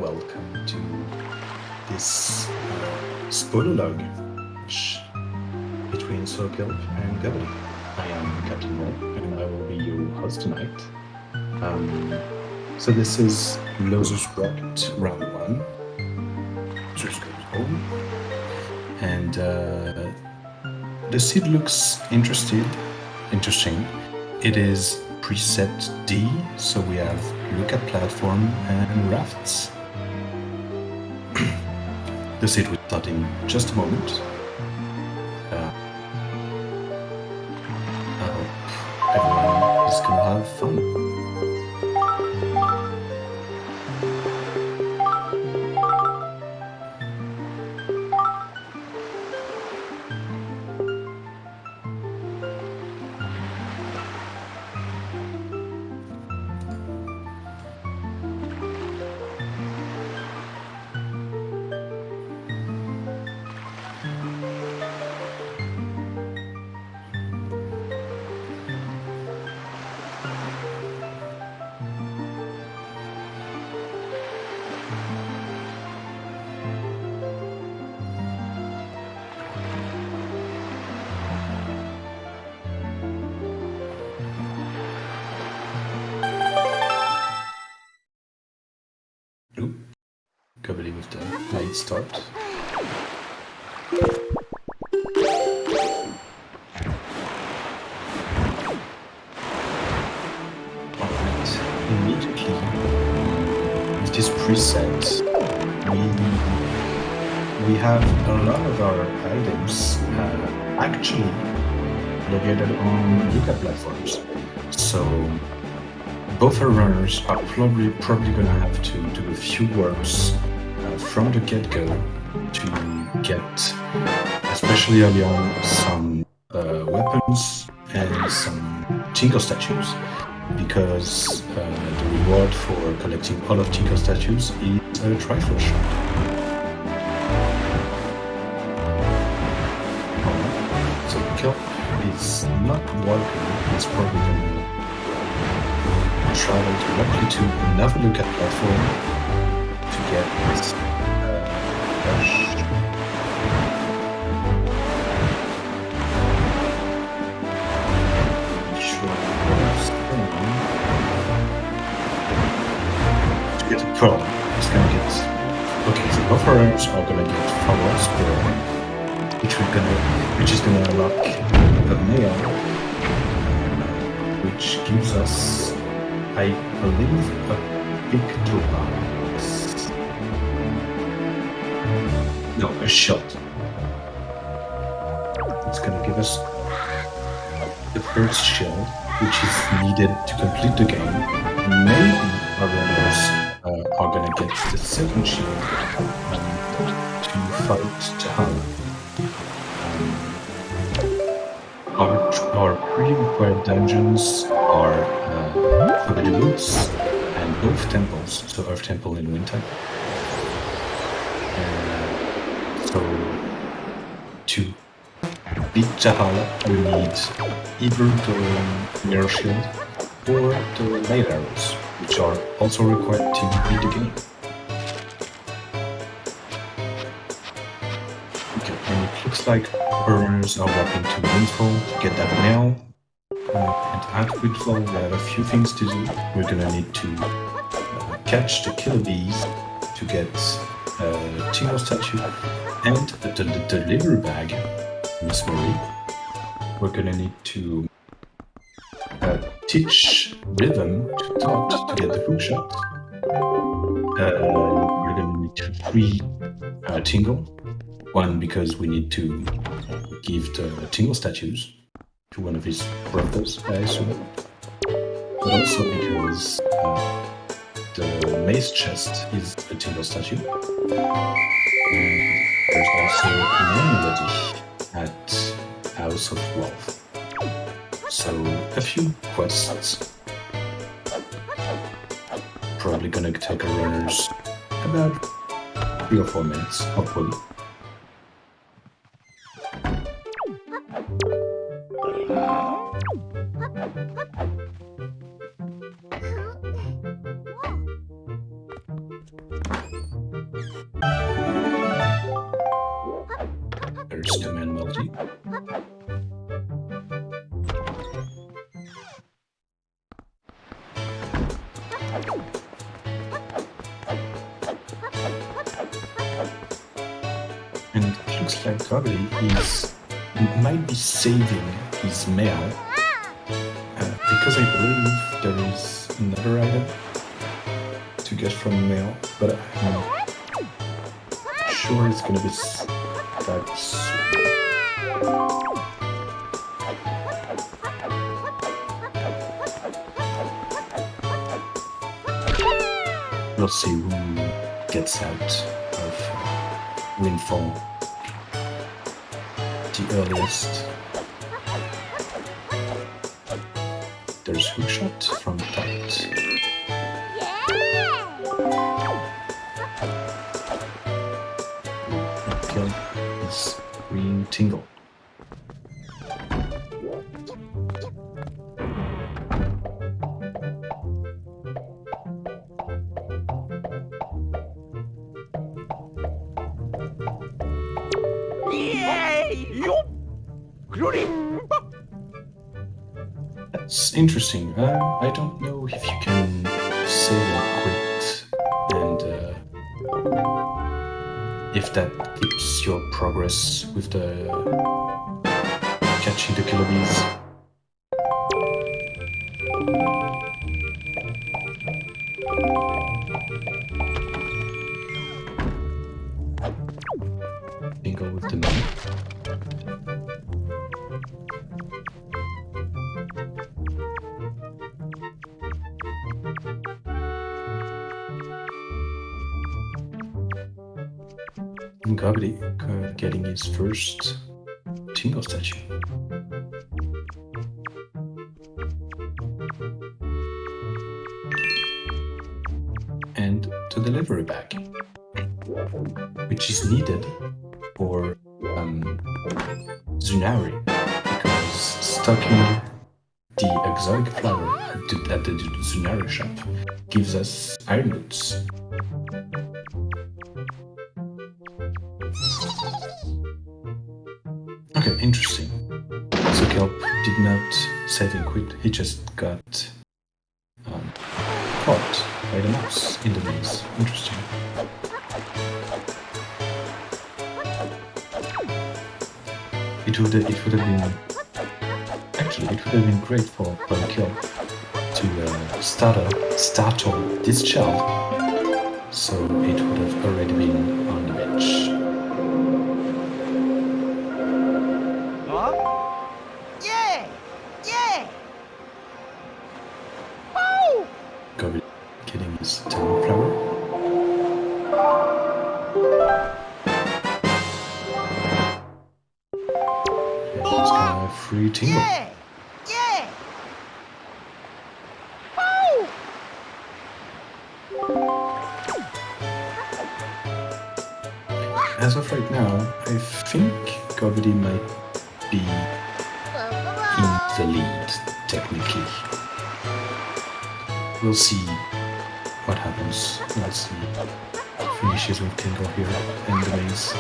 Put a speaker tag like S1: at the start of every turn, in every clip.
S1: welcome to this spoiler between Kilp and Gobbity. I am Captain Mo, and I will be your host tonight. So this is Lotus Rocket Round 1. Just goes home. And the seed looks interesting. It is preset D, so we have look at platform and rafts. The seed will start in just a moment. I hope everyone is gonna have fun. Gobbity with the late start. Alright, immediately with this preset, we have a lot of our items actually located on lookup platforms. So both our runners are probably gonna have to do a few works from the get-go to get, especially early on, some weapons and some Tinker statues, because the reward for collecting all of Tinker statues is a trifle shot. So Kilp is not walking, he's probably gonna travel directly to another lookup platform to get this rush. To get a pearl, it's gonna get. Okay, so both runners are gonna get follow-ups pearl, which is gonna unlock a mail, which gives us, I believe, a big toolbox. No, a shot. It's gonna give us the first shield, which is needed to complete the game. Maybe our runners are gonna get the second shield to fight Jahala. Our pre-required dungeons are Forbidden Woods and both temples, so Earth Temple and Wind Temple. So to beat Jahala, we need either the Mirror Shield or the Light Arrows, which are also required to beat the game. Okay, and it looks like our runners are walking to Windfall to get that mail. And at Windfall, we have a few things to do. We're gonna need to catch the killer bees to get a Tingle statue and the delivery bag, Miss Marie. We're gonna need to teach Rhythm to Todd to get the hook shot. We're gonna need to free Tingle. One, because we need to give the Tingle statues to one of his brothers, I assume. But also because the mace chest is a Tingle statue. And there's also an amulet at House of Wealth. So a few quests. Probably gonna take our runners about 3 or 4 minutes, hopefully. And it looks like Gobbity might be saving his mail because I believe there is another item to get from mail, but I'm sure it's gonna be that soon. We'll see who gets out of Windfall the earliest. There's Hookshot from Tight. Kilp is Green Tingle. That's interesting. I don't know if you can save and quit, and if that keeps your progress with the catching the killer bees. Bingo with the money. Gobbity getting his first Tingle statue. And the delivery bag, which is needed for Zunari, because stocking the exotic flower at the Zunari shop gives us iron boots. Okay, interesting. So Kilp did not save and quit, he just got caught by the mouse in the maze. Interesting. It would have been... Actually, it would have been great for Kilp to startle this child, so it would have already been on the bench. Gobbity getting his town flower. And he's got a free tingle. As of right now, I think Gobbity might be in the lead, technically. We'll see what happens. Let's see. Finishes with Tingle here and the maze.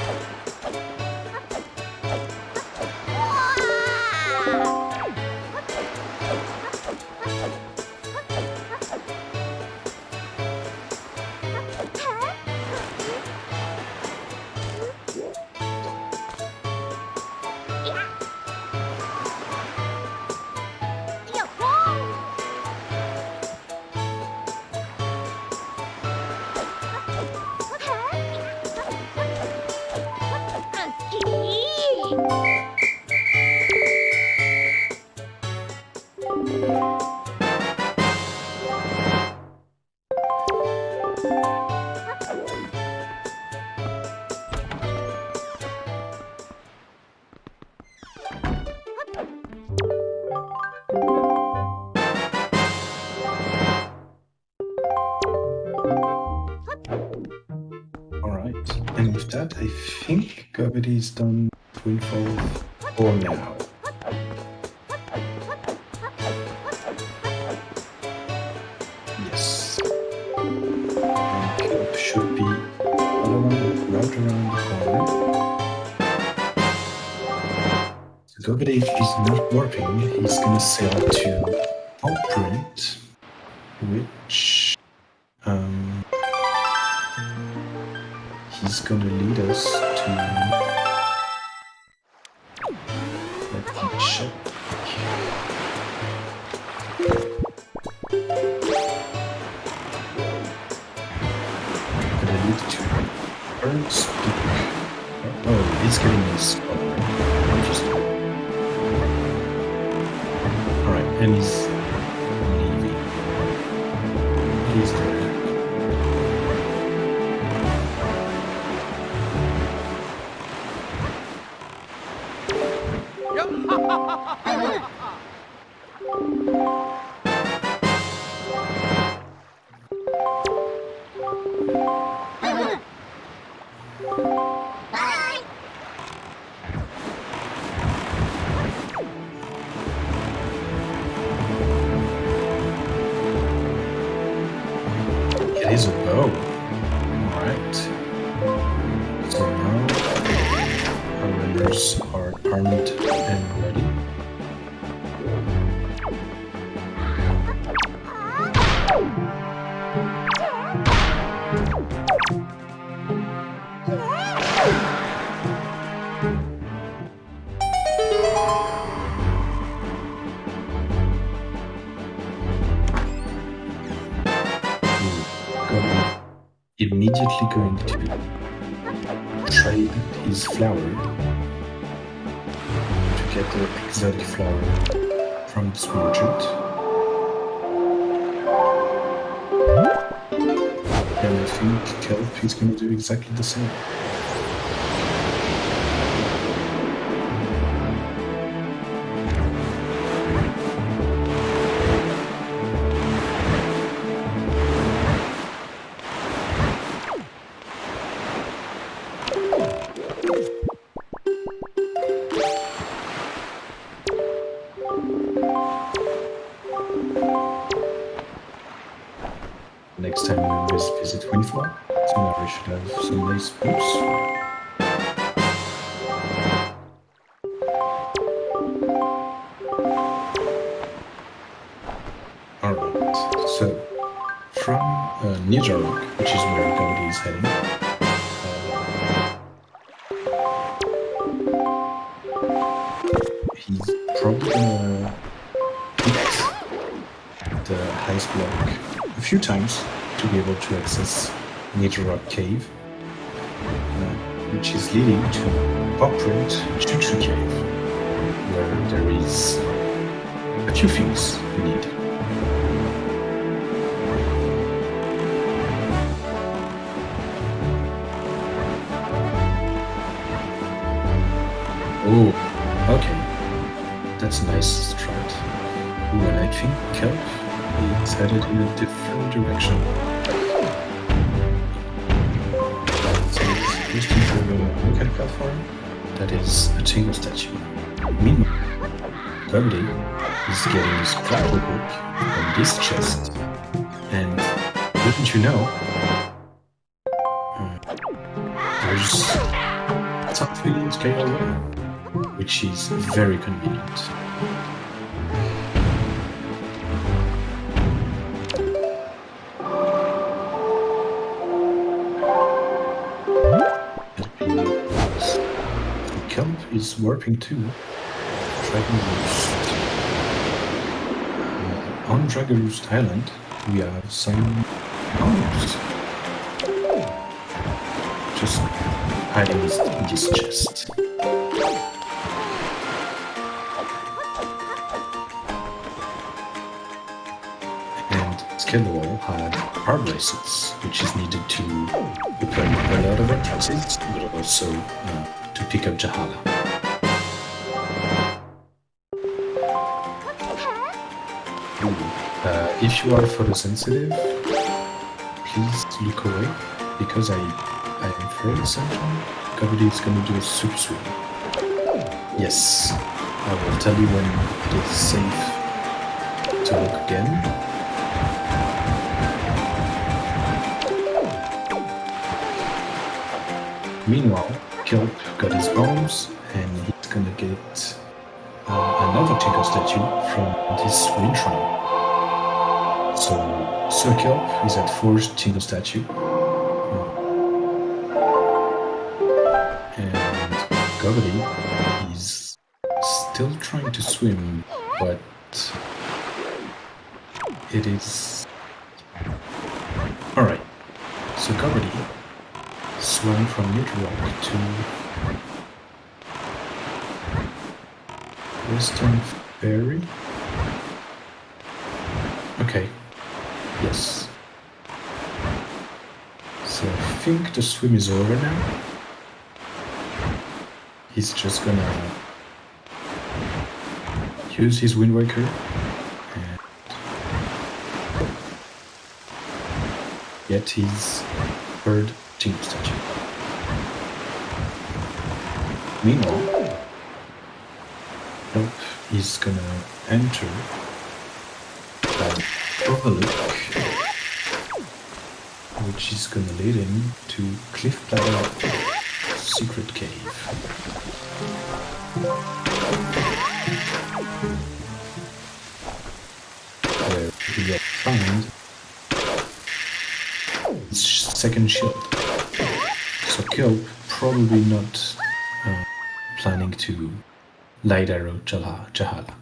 S1: And with that, I think Gobbity is done with Windfall for now. Yes. And Kilp should be right around the corner. So Gobbity is not warping, he's gonna sail to Outprint, which gonna lead us to... Let me check. Gonna lead to Bird's Peak. Oh, he's getting his spot. Interesting. Alright, and he's leaving. He's there. It is a bow. Alright. So now our runners are armed and ready. Immediately going to trade his flower to get the exotic flower from this merchant. And I think Kilp is going to do exactly the same. Next time we visit Windflower, so now we should have some nice boots. Alright, so from Ninja Rock, which is where Gobbity is heading, he's probably gonna hit the heist block a few times to be able to access Ninja Rock Cave, which is leading to Popprint Chuchu Cave, where there is a few things we need. Oh, okay. That's a nice strat. Ooh, and I think Kelp is headed in a different direction. So it's boosting for the local platform. That is a Tingle statue. Meanwhile, Gobbity is getting his grapple hook on this chest. And wouldn't you know, there's something in scale 1, which is very convenient. Kilp is warping to Dragon Roost. On Dragon Roost Island, we have some bombs. Just hiding in this chest. And Skeletal had power bracelets, which is needed to open a lot of entrances, but also to pick up Jahala. If you are photosensitive, please look away, because I am fairly certain Gobbity is going to do a super swim. Yes, I will tell you when it is safe to look again. Meanwhile, Kilp got his bombs, and he's gonna get another Tinker statue from this wind shrine. So Sir Kilp is at 4th Tinker statue. Gobbity is still trying to swim, but it is... Alright, so Gobbity swam from Mid-Rock to Western Ferry? Okay, yes. So I think the swim is over now. He's just gonna use his Wind Waker and get his third Tingle statue. Meanwhile, Kilp is gonna enter that overlook, which is gonna lead him to Cliff Plateau Secret Cave. Where he will find his second shield. So Kilp probably not planning to light arrow Jahala.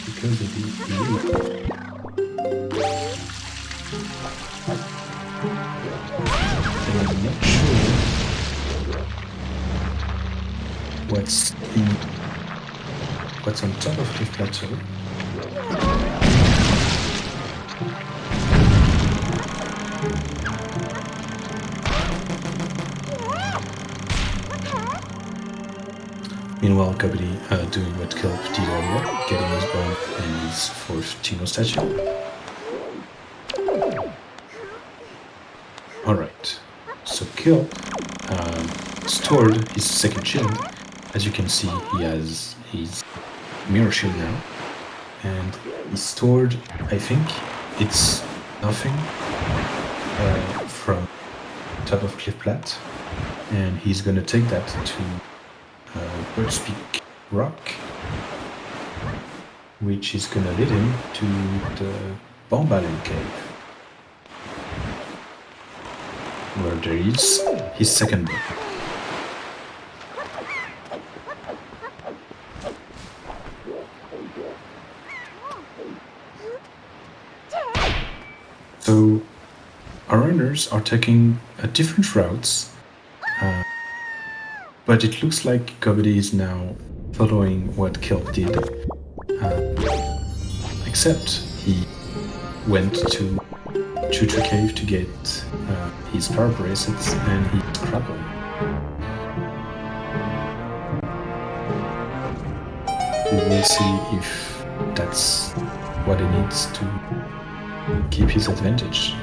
S1: Because of the and I'm not sure what's on top of the plateau. Meanwhile, Gobbity doing what Kilp did earlier, getting his bone and his fourth Tingle statue. Alright, so Kilp stored his second shield. As you can see, he has his mirror shield now. And he stored, I think, it's nothing from top of Cliff Plat. And he's gonna take that to Bird's Peak Rock, which is gonna lead him to the Bombalin Cave, where there is his second book. So our runners are taking different routes. But it looks like Gobbity is now following what Kilp did, except he went to Chuchu Cave to get his power bracelets and his grapple. We will see if that's what he needs to keep his advantage.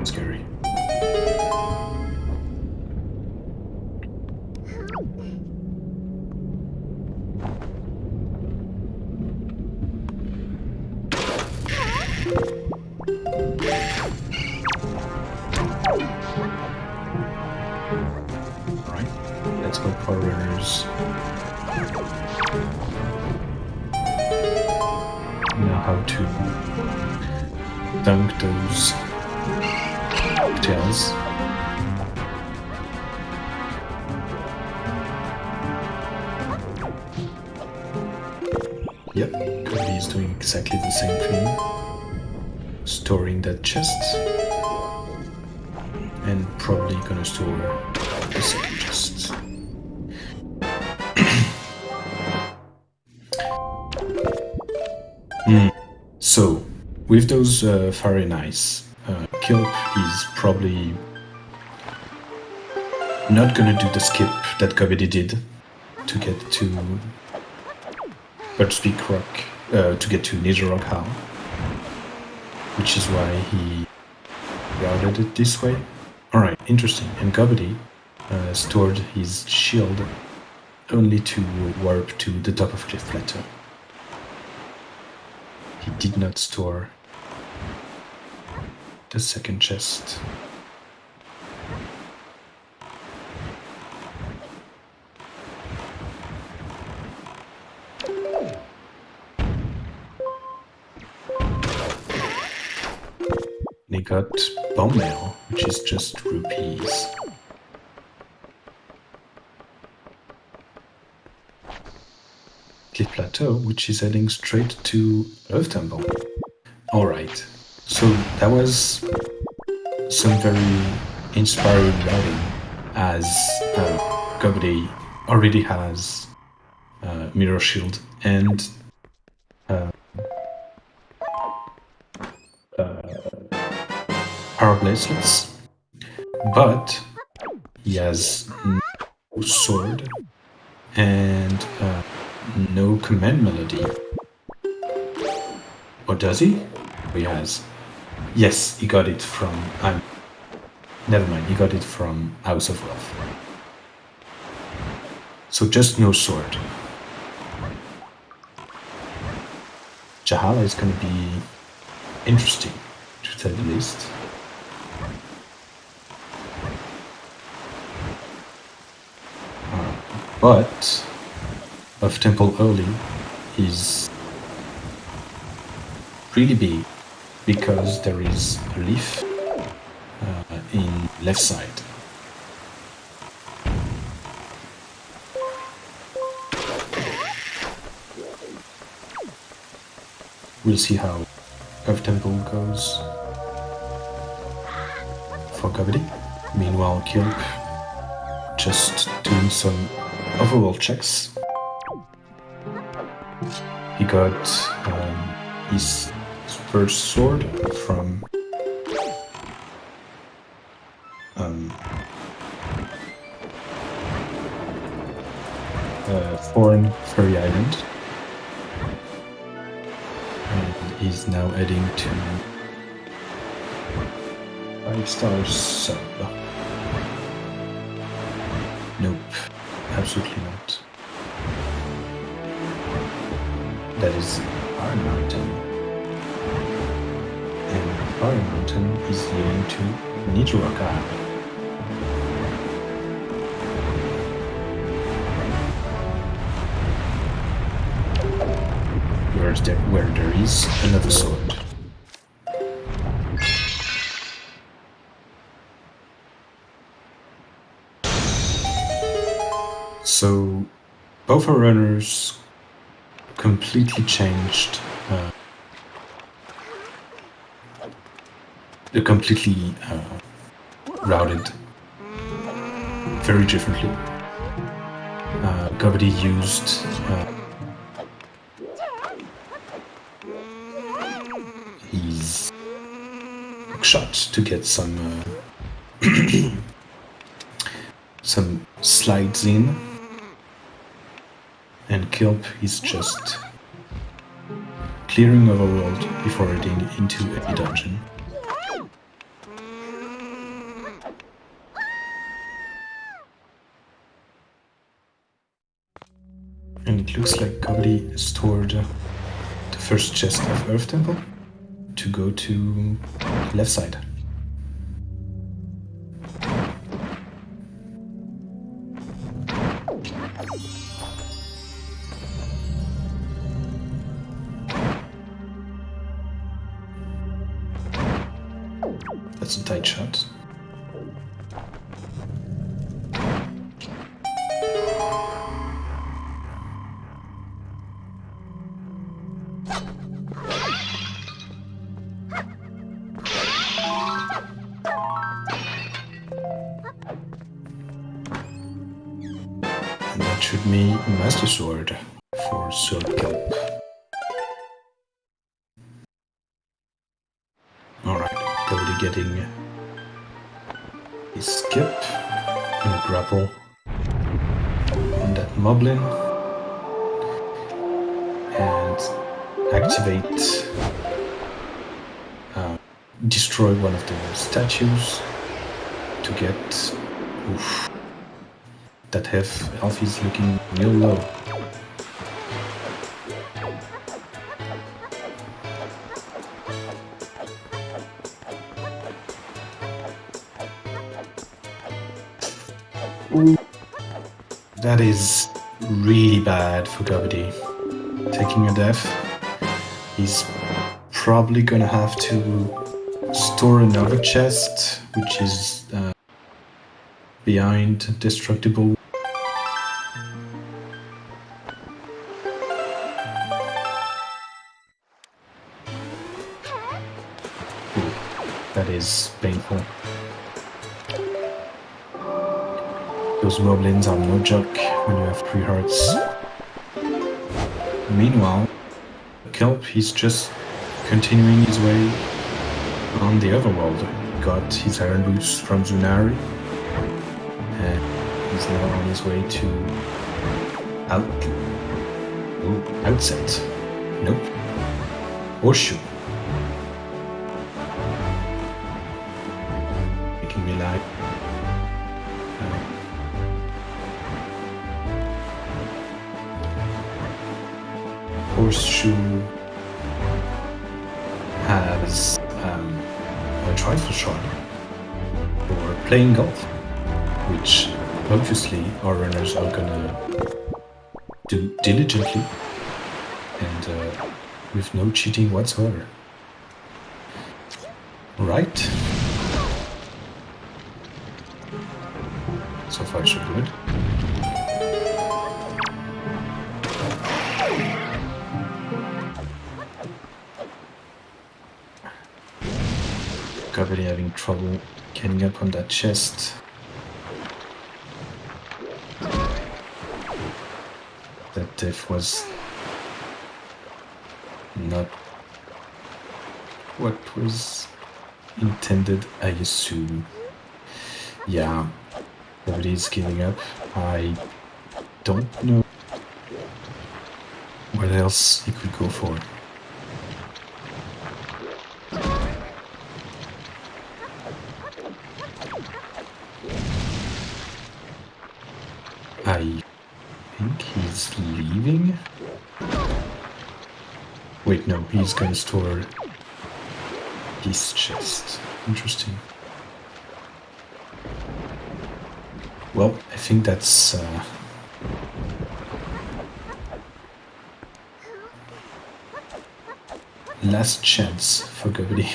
S1: Scary. Alright, let's go for runners. Know how to dunk those tails. Yep, Gobbity is doing exactly the same thing. Storing that chest. And probably gonna store the second chest. So, with those fiery knights, Kilp is probably not gonna do the skip that Gobbity did to get to Bird's Peak Rock, to get to Nether Rock Hall, which is why he routed it this way. Alright, interesting. And Gobbity stored his shield only to warp to the top of Cliff Plateau. He did not store the second chest. he got bone mail, which is just rupees. Cliff Plateau, which is heading straight to Earth Temple. Alright, so that was some very inspiring routing, as Gobbity already has Mirror Shield and Power Bracelets, but he has no sword and no command melody. Or does he? He has. Yes, he got it from... never mind, he got it from House of Wealth. So just no sword. Jahala is going to be interesting, to say the least. But Earth Temple early is really big because there is a leaf in left side. We'll see how Earth Temple goes for Gobbity. Meanwhile, Kilp just doing some overall checks. He got his first sword from foreign Fairy Island, and he's now heading to 5-star sub. Nope, absolutely not. That is Iron Mountain, and Iron Mountain is leading to Nijiraka. Where there is another sword. So both our runners completely changed. They're completely routed very differently. Gobbity used his shot to get some some slides in, and Kilp is just clearing overworld before heading into a dungeon. And it looks like Gobbity stored the first chest of Earth Temple to go to left side. That's a tight shot. And that should be Master Sword for Sir Kilp. Alright, Gobbity getting his skip and grapple on that moblin and activate, destroy one of the statues to get, oof, that health is looking real low. Ooh. That is really bad for Gobbity. Taking a death, he's probably gonna have to store another chest, which is behind destructible. Ooh, that is painful. Those moblins are no joke when you have 3 hearts. Meanwhile, Kilp, he's just continuing his way on the other world. He got his iron boots from Zunari, and he's now on his way to Outset. Nope. Horseshoe. Making me lag. Horseshoe has a trifle shot for playing golf, which obviously our runners are gonna do diligently and with no cheating whatsoever. Right? So far so good. Gobbity having trouble getting up on that chest. That death was not what was intended, I assume. Yeah, Gobbity is giving up. I don't know what else he could go for. I think he's leaving. Wait, no, he's gonna store this chest. Interesting. Well, I think that's last chance for Gobbity.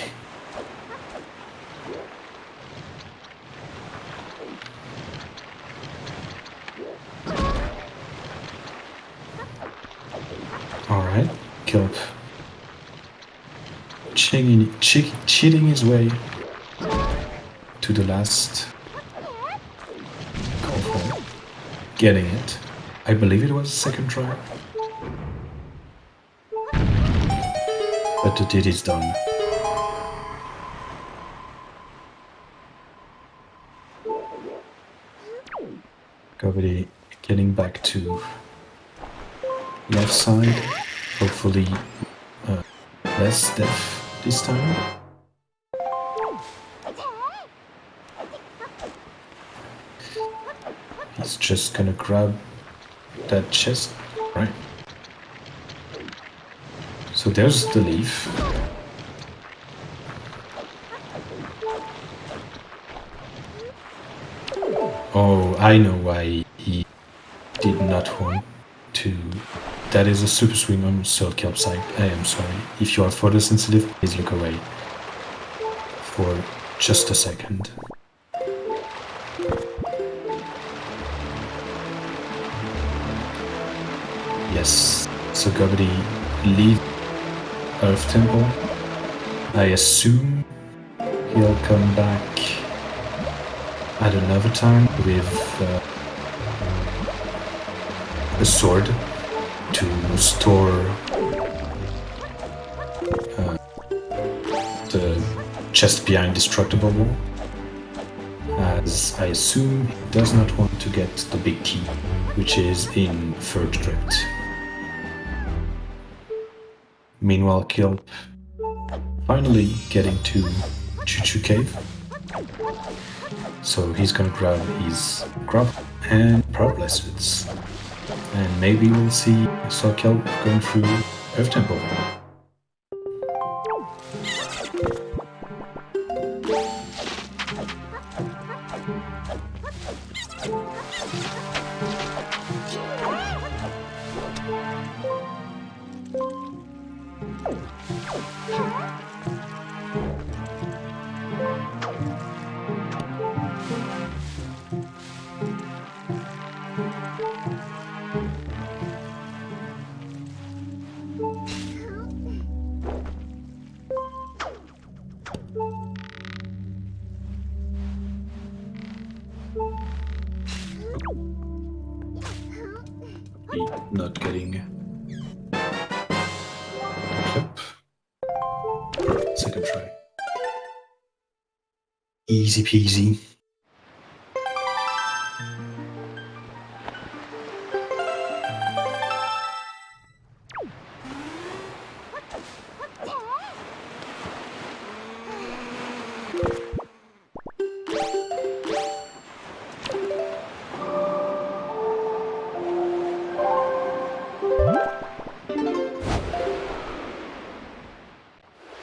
S1: Alright, Kilp cheating his way to the last golf hole, getting it. I believe it was a second try, but the deed is done. Gobbity getting back to left side, hopefully less death this time. He's just gonna grab that chest, right? So there's the leaf. Oh, I know why he did not want to. That is a super swing on Third Kilp side. I am sorry. If you are photosensitive, please look away for just a second. Yes, so Gobbity leave Earth Temple. I assume he'll come back at another time with a sword to store the chest behind destructible wall, as I assume he does not want to get the big key, which is in third crypt. Meanwhile, Kilp finally getting to Choo-Choo Cave, so he's gonna grab his grub and Proud Blesseds. And maybe we'll see Kilp going through Earth Temple. Gobbity not getting the clip. Perfect, second try. Easy peasy.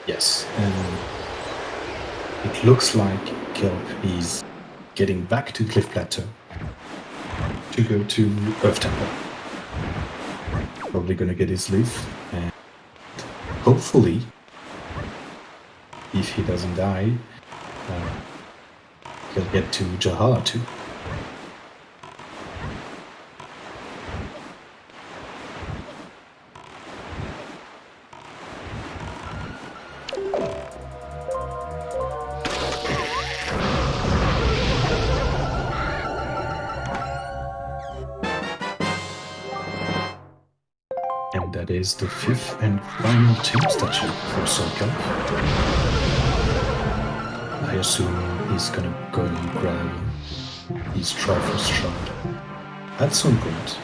S1: Yes, and it looks like Kilp is getting back to Cliff Plateau to go to Earth Temple. Probably gonna get his leaf, and hopefully, if he doesn't die, he'll get to Jahala too. And that is the fifth and final team statue for Circle. I assume he's gonna go and grab his Triforce shard at some point.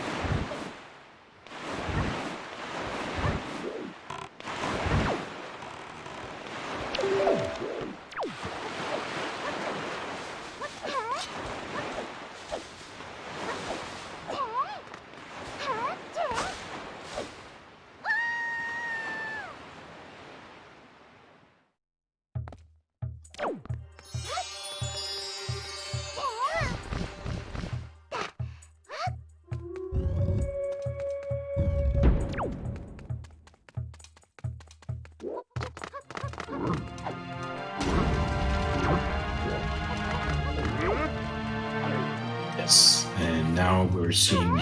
S1: Yes, and now we're seeing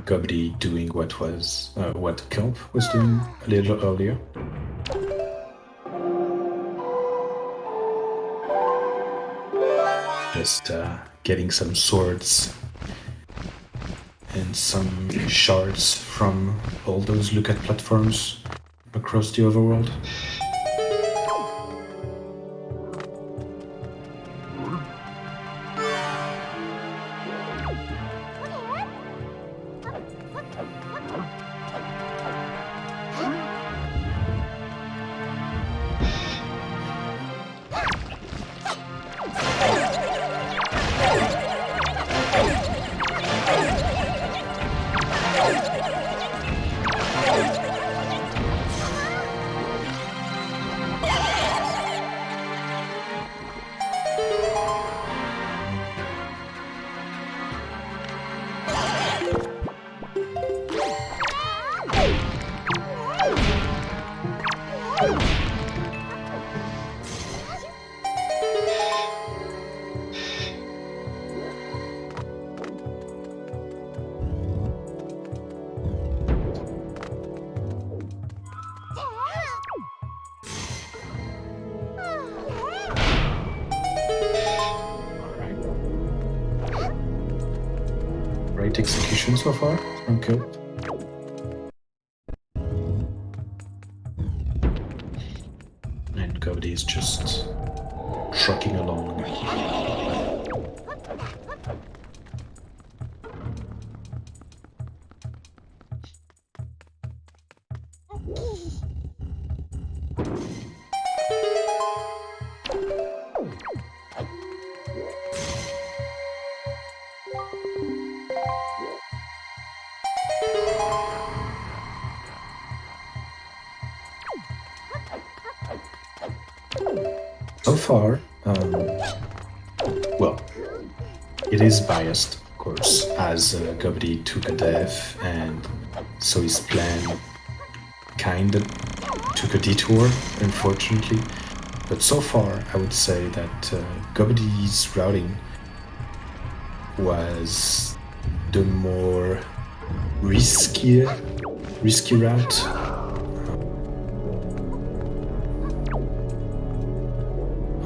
S1: Gobbity doing what Kilp was doing a little earlier. Just getting some swords and some shards from all those lookout platforms across the overworld. Great execution so far from Kilp. And Gobbity is just trucking along. So far, well, it is biased, of course, as Gobbity took a death, and so his plan kinda took a detour, unfortunately. But so far, I would say that Gobbity's routing was the more risky route.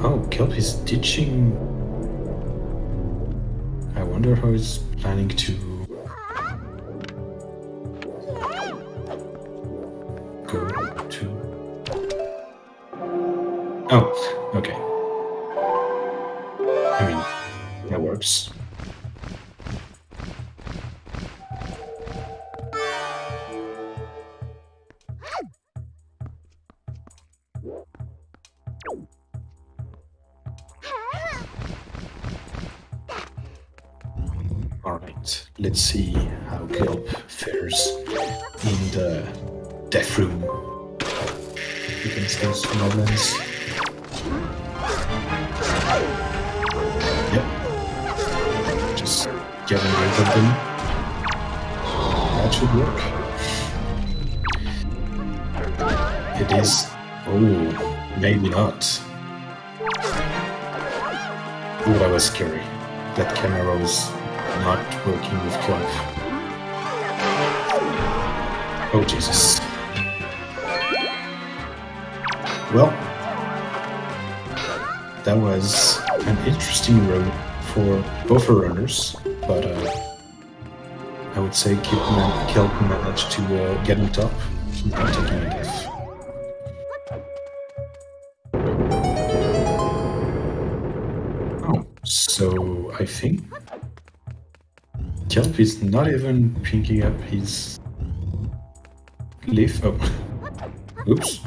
S1: Oh, Kilp is ditching. I wonder how he's planning to I mean, that works. Alright, let's see how Kilp fares in the death room against those goblins. Yep. Just getting rid of them. That should work. It is... oh, maybe not. Ooh, that was scary. That camera was not working with Kilp. Oh, Jesus. Well, that was an interesting road for both runners, but I would say Kilp managed to get on top without taking a death. Oh, so I think Kilp is not even picking up his leaf. Oh, oops.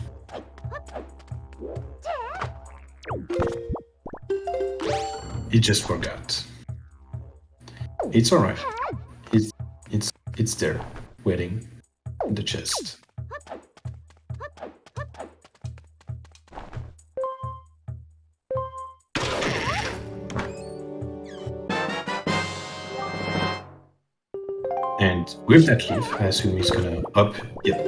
S1: He just forgot. It's alright. It's there, waiting in the chest. And with that leaf, I assume he's gonna up, yep,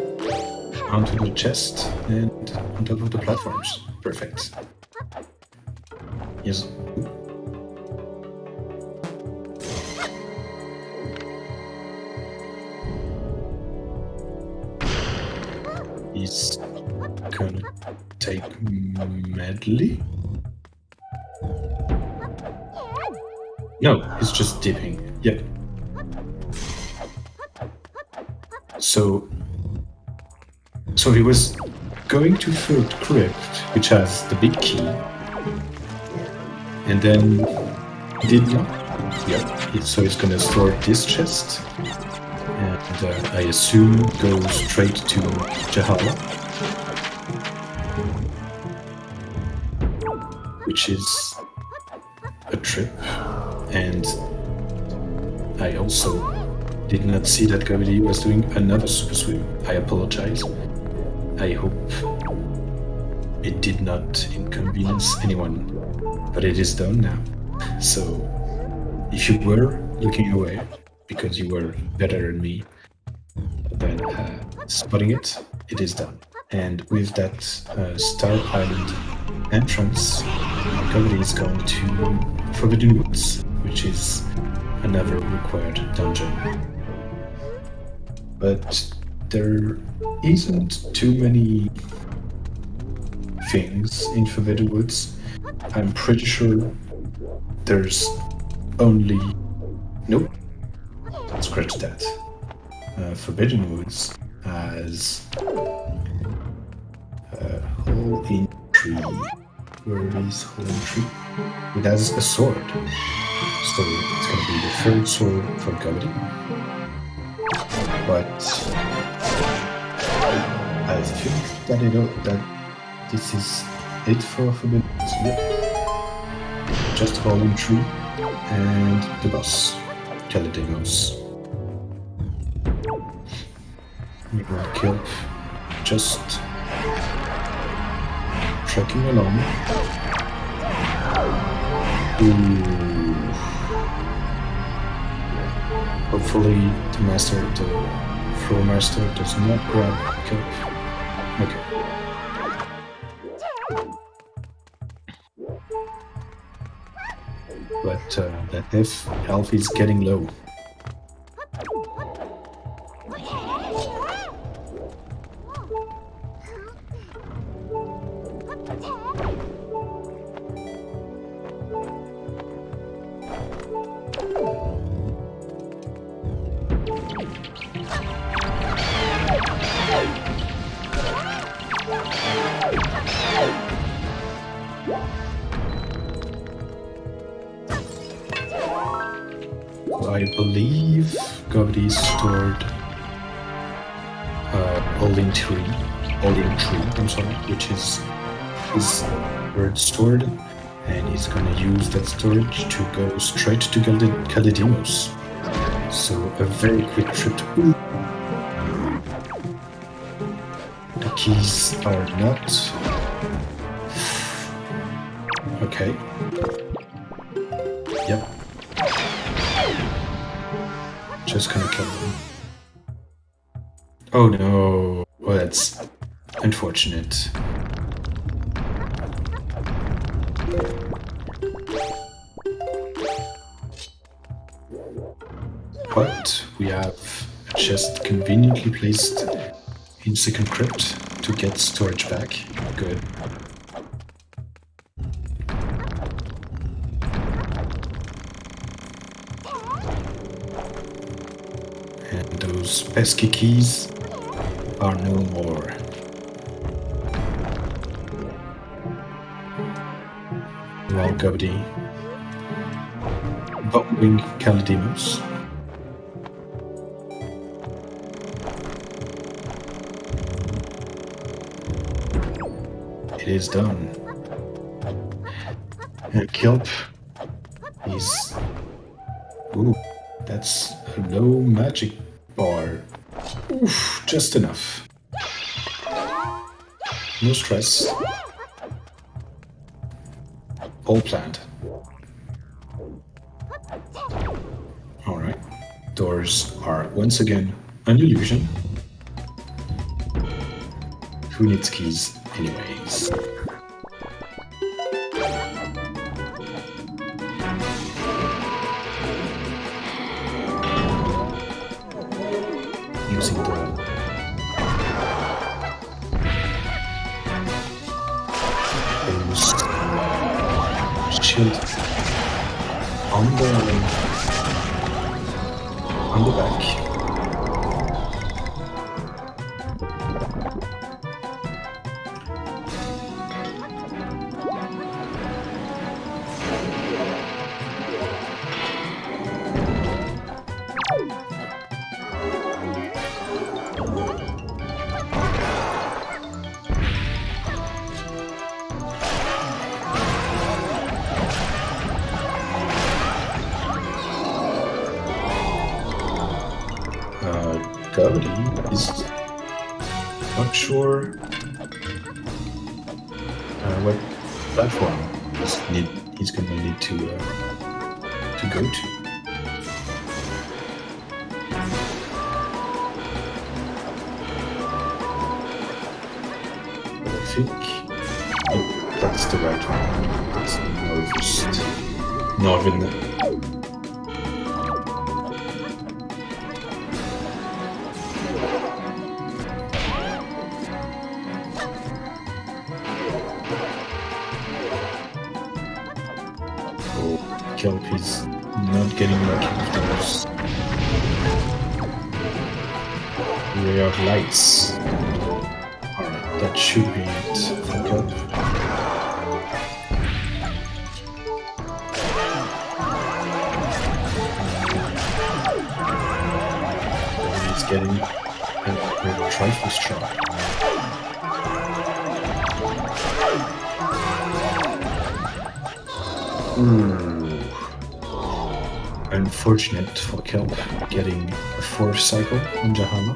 S1: onto the chest and on top of the platforms. Perfect. Yes. He's gonna take medley? No, he's just dipping. Yep. So he was going to third crypt, which has the big key, and then did not. Yep. So he's gonna store this chest, and I assume go straight to Jahala, which is a trip, and I also did not see that Gobbity was doing another super swim. I apologize. I hope it did not inconvenience anyone, but it is done now. So if you were looking away because you were better than me, then spotting it, it is done. And with that Star Island entrance, Gobbity is going to Forbidden Woods, which is another required dungeon. But there isn't too many things in Forbidden Woods. I'm pretty sure there's only... Nope. Scratch that. Forbidden Woods has Hole in Tree. Where is Hole in Tree? It has a sword. So it's gonna be the third sword for Gobbity. But I think that this is it for Forbidden Woods. Yep. Just Hole in Tree and the boss, Calidemos. Meanwhile, Kilp just trekking along. Ooh. Hopefully the floor master does not grab Kilp. Okay. But that health is getting low. I believe Gobbity stored holding tree, I'm sorry, which is where it's stored, and he's gonna use that storage to go straight to Calidimos. So a very quick trip to... The keys are not... Okay. Yep. Just gonna kill them. Oh no. Well, that's unfortunate. But we have a chest conveniently placed in second crypt to get storage back. Good. And those pesky keys are no more. Well, Gobbity, bumbling Calidimos. It is done. And Kilp is... Ooh, that's a low magic bar. Oof, just enough. No stress. All planned. Alright. Doors are once again an illusion. Who needs keys anyways? Using the shield on the back. Gobbity is not sure what platform he's going to need to go to. But I think that's the right one. That's the Northern. Kilp is not getting lucky with those ray of lights. Alright, that should be it for Kilp. He's getting a trifle strong. Unfortunate for Kilp getting a 4th cycle on Jahala.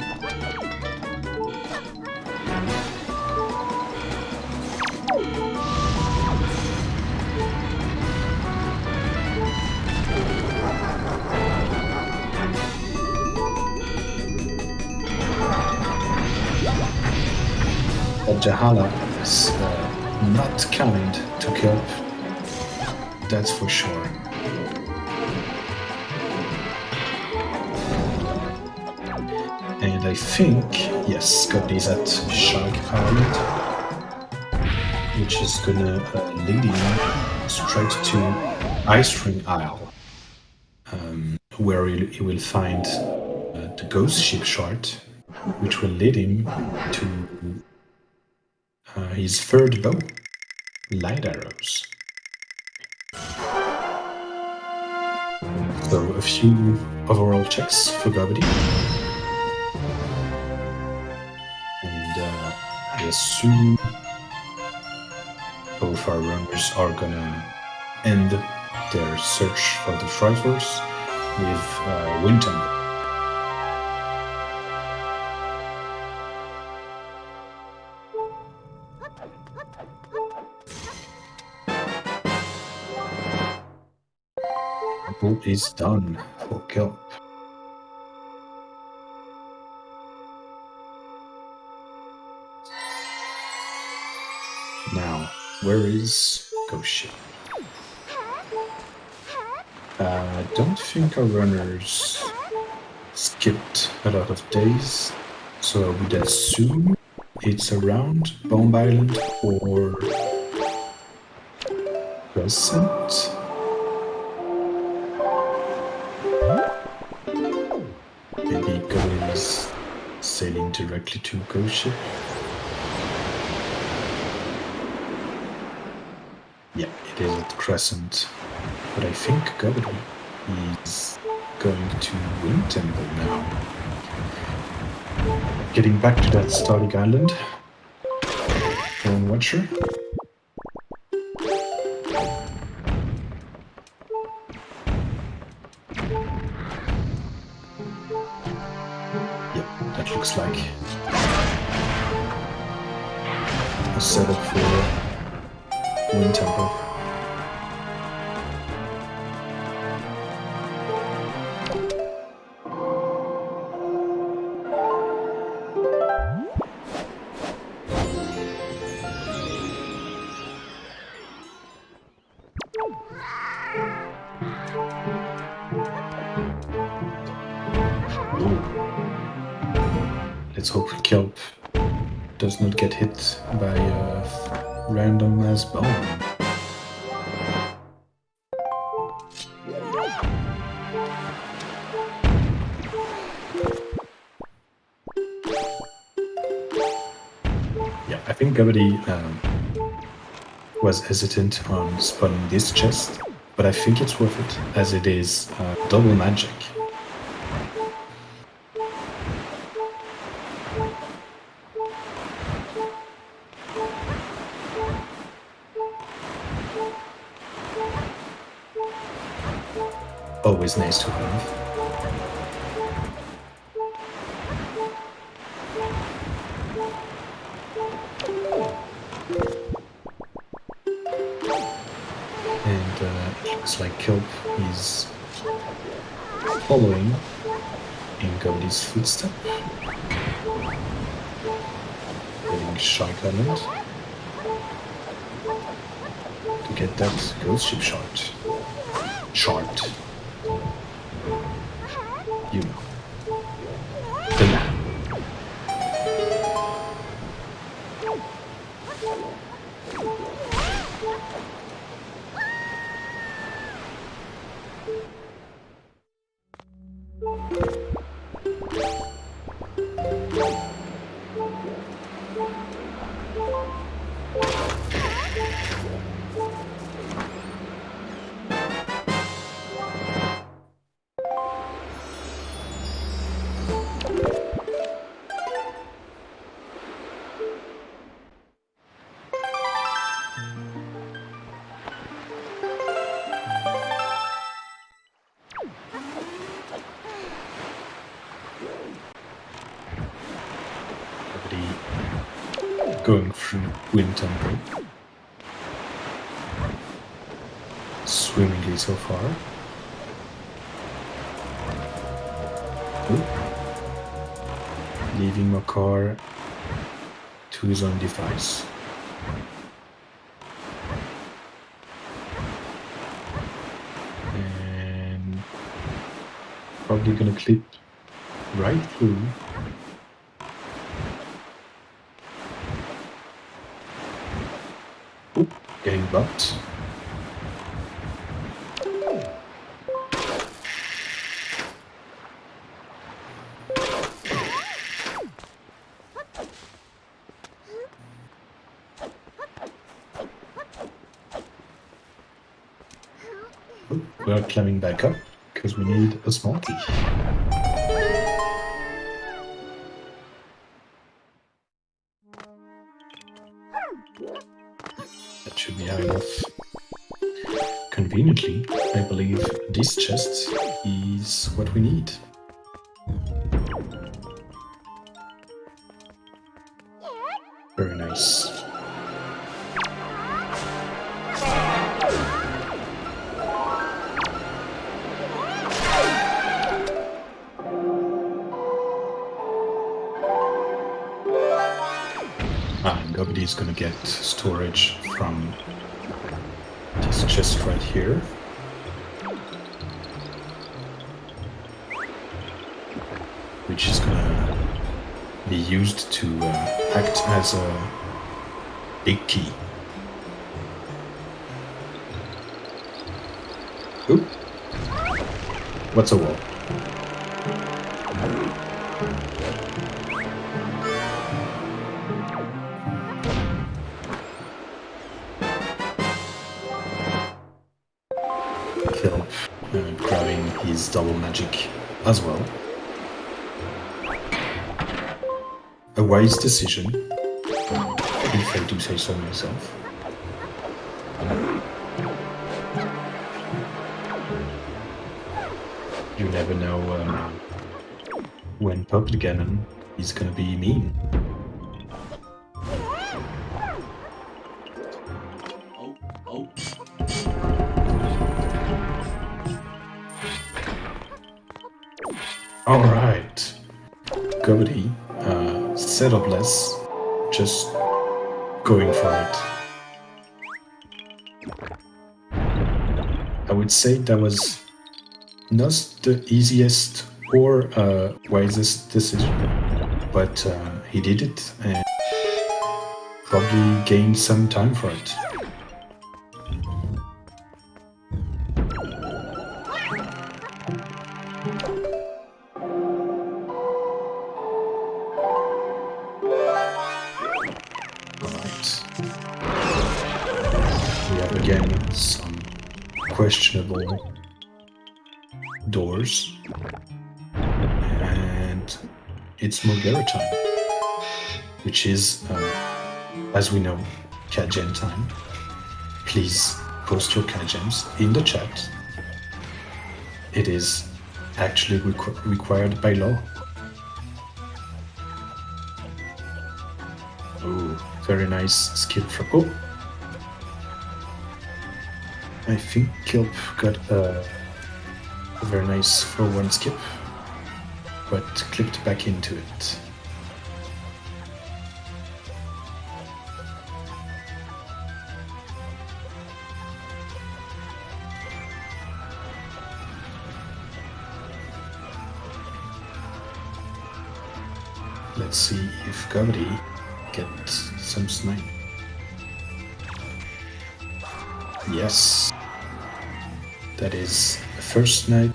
S1: But Jahala is not kind to Kilp, that's for sure. And I think, yes, Gobbity is at Shark Island, which is gonna lead him straight to Ice Ring Isle, where he will find the Ghost Ship Shard, which will lead him to his 3rd bow, Light Arrows. So a few overall checks for Gobbity. And I assume both our runners are gonna end their search for the Triforce with Wind Temple. Temple is done for Kilp. Now, where is Ghost Ship? I don't think our runners skipped a lot of days, so I would assume it's around Bomb Island or Crescent. Maybe Gobbity is sailing directly to Ghost Ship. Yeah, it is at Crescent. But I think Gobbity is going to Wind Temple now. Getting back to that Starling Island. Lone Watcher. Yep, that looks like a setup for Wind Temple. Let's hope Kilp does not get hit by a random ass bomb. Yeah, I think Gobbity was hesitant on spawning this chest, but I think it's worth it, as it is double magic. Always nice to have. And it looks like Kilp is following in Gobbity's footstep. Getting Shark Island to get that Ghost Ship shard. You know. The map. Going through Wind Temple swimmingly so far. Leaving my car to his own device. And probably gonna clip right through. Getting bumped. We are climbing back up because we need a smarty. That should be high enough. Conveniently, I believe this chest is what we need. Very nice. Gobbity is gonna get storage from this chest right here. Which is gonna be used to act as a big key. Oop! What's a wall? Kilp grabbing his double magic as well. A wise decision, if I do say so myself. You never know when Puppet Ganon is gonna be mean. Alright, Gobbity, set up less, just going for it. I would say that was not the easiest or wisest decision, but he did it and probably gained some time for it. Again, some questionable doors, and it's Mulgara time, which is, as we know, cat gem time. Please post your cat gems in the chat. It is actually required by law. Oh, very nice skip from... Oh! I think Kilp got a very nice forward skip, but clipped back into it. Let's see if Gobbity gets some snipe. Yes. That is the first snipe.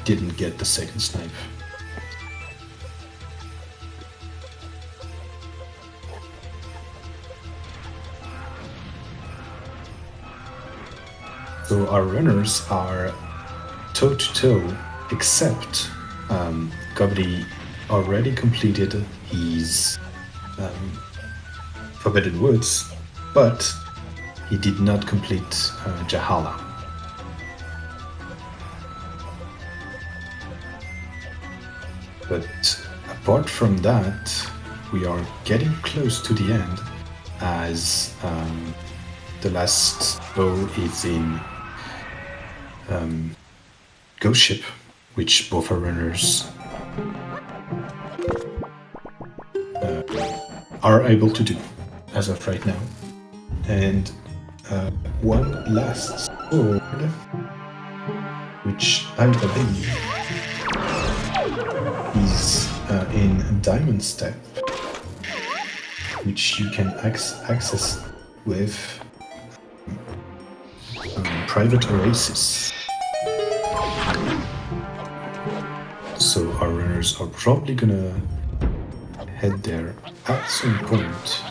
S1: Didn't get the second snipe. So our runners are toe-to-toe, except Gobbity already completed his Forbidden Woods, but he did not complete Jahala. But apart from that, we are getting close to the end, as the last bow is in Ghost Ship, which both our runners are able to do as of right now. And one last sword, which I believe is in Diamond Step, which you can access with private oasis. So our runners are probably gonna head there at some point.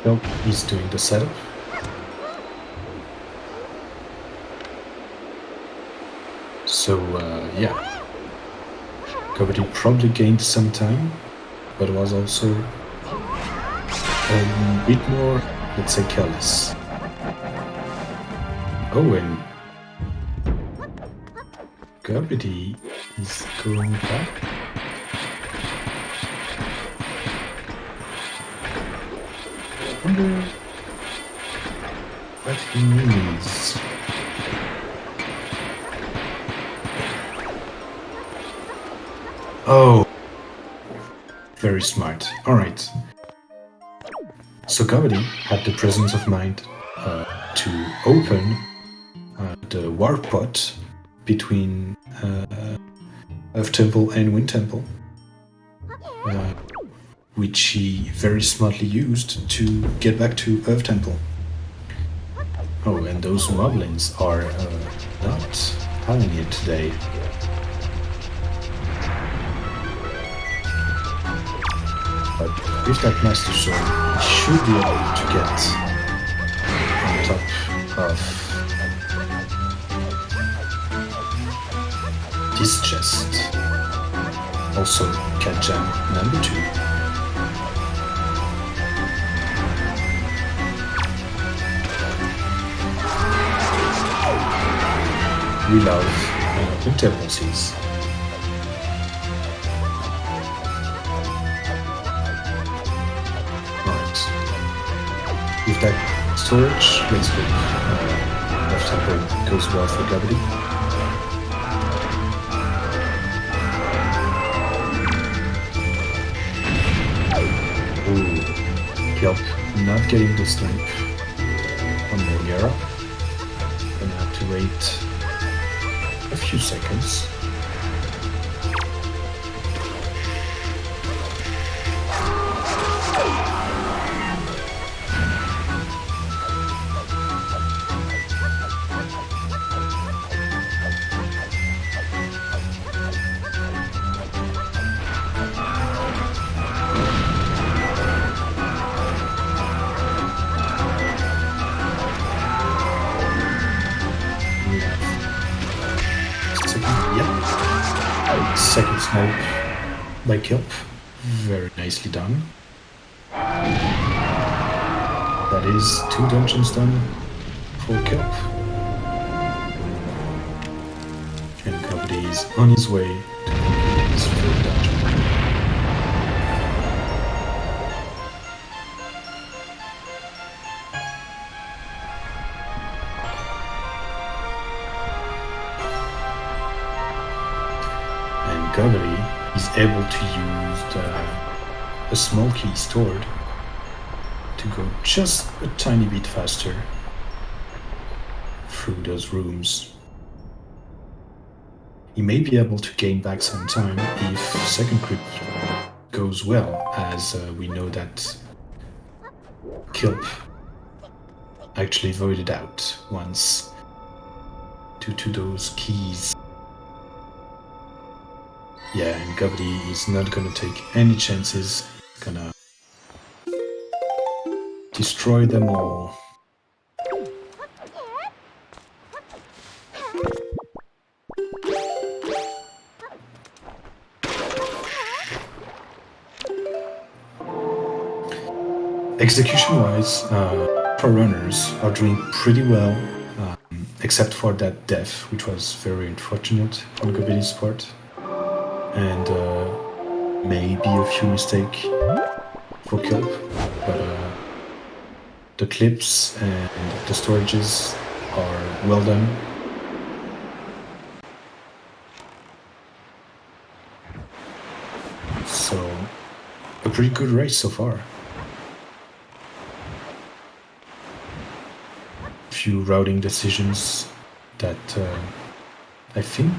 S1: Kilp is doing the setup. So yeah, Gobbity probably gained some time, but was also a bit more, let's say, careless. Oh, and Gobbity is going back. I wonder what he means. Oh, very smart. All right. So Gobbity had the presence of mind to open the warp pod between Earth Temple and Wind Temple, which he very smartly used to get back to Earth Temple. Oh, and those moblins are not having it today. But with that Master Sword, he should be able to get on top of this chest. Also, Cat Jam number 2. We love interpolcies. With that storage, let's hope Earth Temple goes well for Gobbity. Ooh, Kilp not getting the snipe on Moriera. Gonna have to wait a few seconds. Second smoke by Kilp. Very nicely done. That is 2 dungeons done for Kilp. And Gobbity is on his way to complete his 3rd dungeon. Gobbity is able to use a small key stored to go just a tiny bit faster through those rooms. He may be able to gain back some time if second creep goes well, as we know that Kilp actually voided out once due to those keys. Yeah, and Gobbity is not gonna take any chances, gonna destroy them all. Execution-wise, pro runners are doing pretty well, except for that death, which was very unfortunate on Gobbity's part. And maybe a few mistakes for Kilp, but the clips and the storages are well done. So, a pretty good race so far. Few routing decisions that I think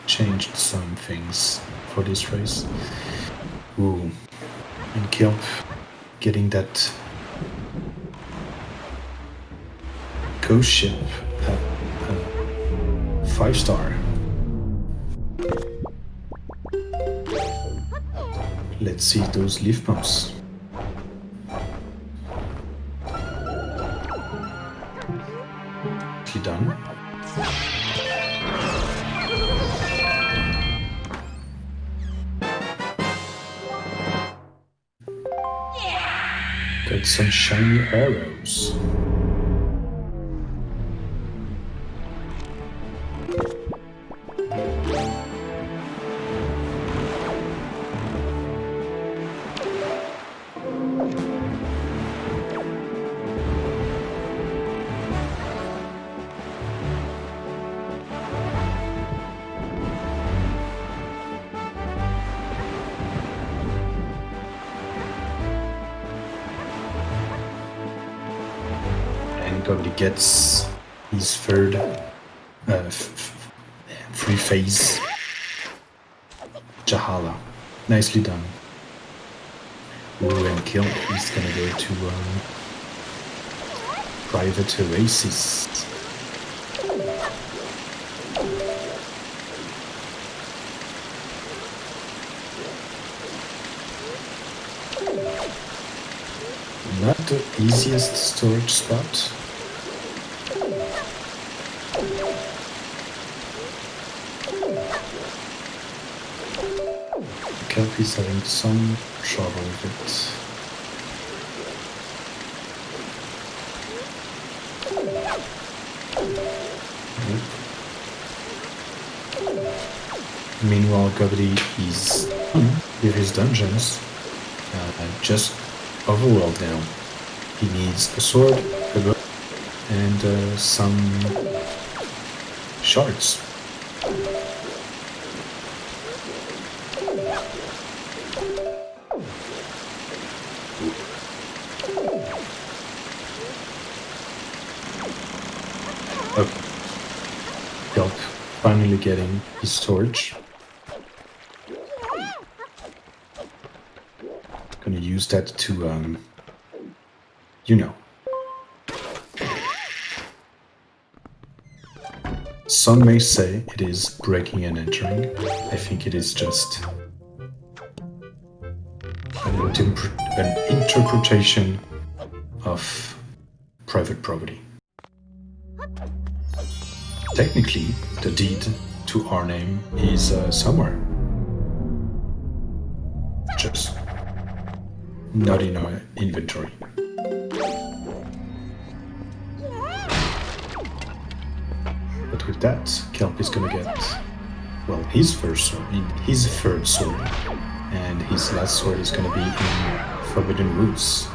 S1: changed some things for this race. Ooh, and Kilp getting that ghost ship at 5-star. Let's see those leaf pumps. done. Got some shiny arrows. Gobbity gets his third free phase Jahala. Nicely done. Ooh, and Kilp is gonna go to private races. Not the easiest storage spot. Kilp is having some trouble with it. Meanwhile, Gobbity is with his dungeons, just overworld now. He needs a sword, a bow, and some shards. Kilp finally getting his storage. Gonna use that to, you know. Some may say it is breaking and entering. I think it is just an interpretation of private property. Technically, the deed to our name is somewhere. Just not in our inventory. But with that, Kilp is gonna get, well, his first sword, his third sword, and his last sword is gonna be in Forbidden Woods.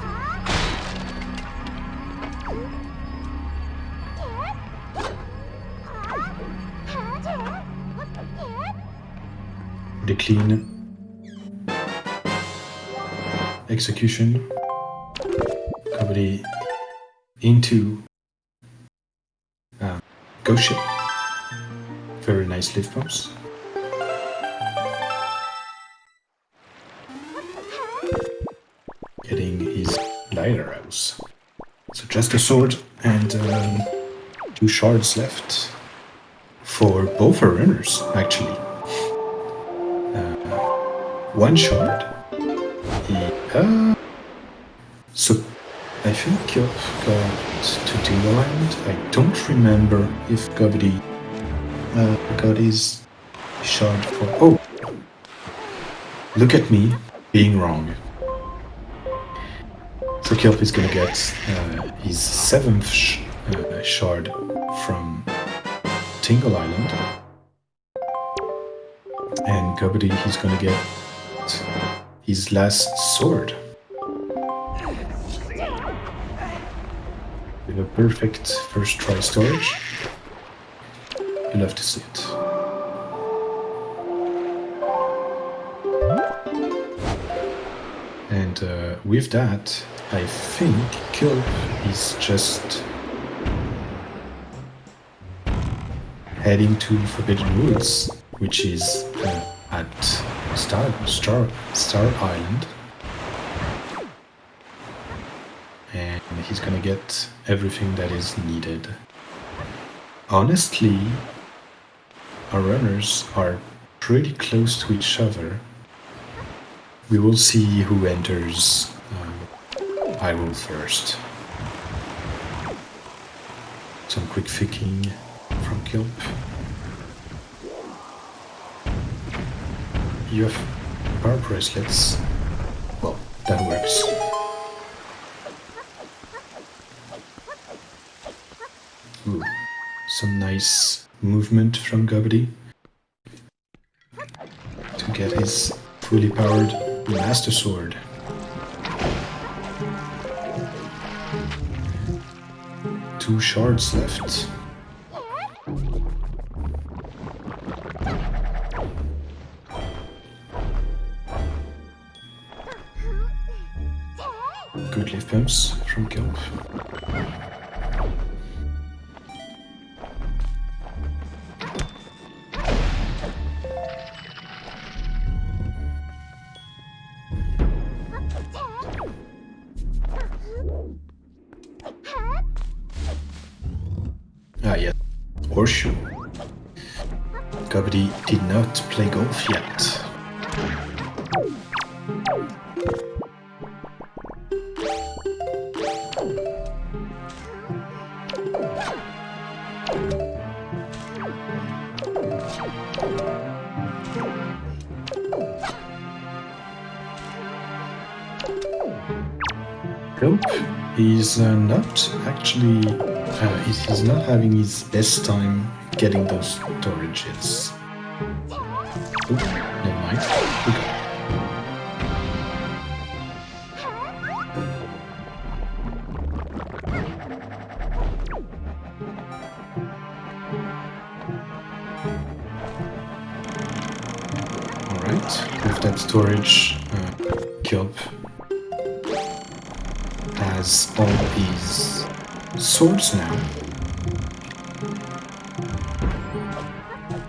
S1: The clean execution. Gobbity into Ghost Ship. Very nice lift bumps. Getting his light arrows. So just a sword and 2 shards left for both our runners, actually. 1 shard. So I think Kilp got to Timberland. I don't remember if Gobbity got his shard for... Oh! Look at me being wrong. So Kilp is gonna get his 7th shard from Tingle Island. And Gobbity, he's gonna get his last sword. With a perfect first try storage. You'll have to see it. And with that, I think Kilp is just heading to Forbidden Woods, which is at Star Island. And he's gonna get everything that is needed. Honestly, our runners are pretty close to each other. We will see who enters Hyrule first. So Some quick ficking from Kilp. You have power bracelets. Well, that works. Ooh, some nice movement from Gobbity to get his fully powered Master Sword. Two shards left. Good lift bumps from Kilp. Ah, yes. Horseshoe. Gobbity did not play golf yet. Kilp is not actually, he's not having his best time getting those storages. Oh, never mind. Okay. Alright, with that storage, Kilp has all these swords now.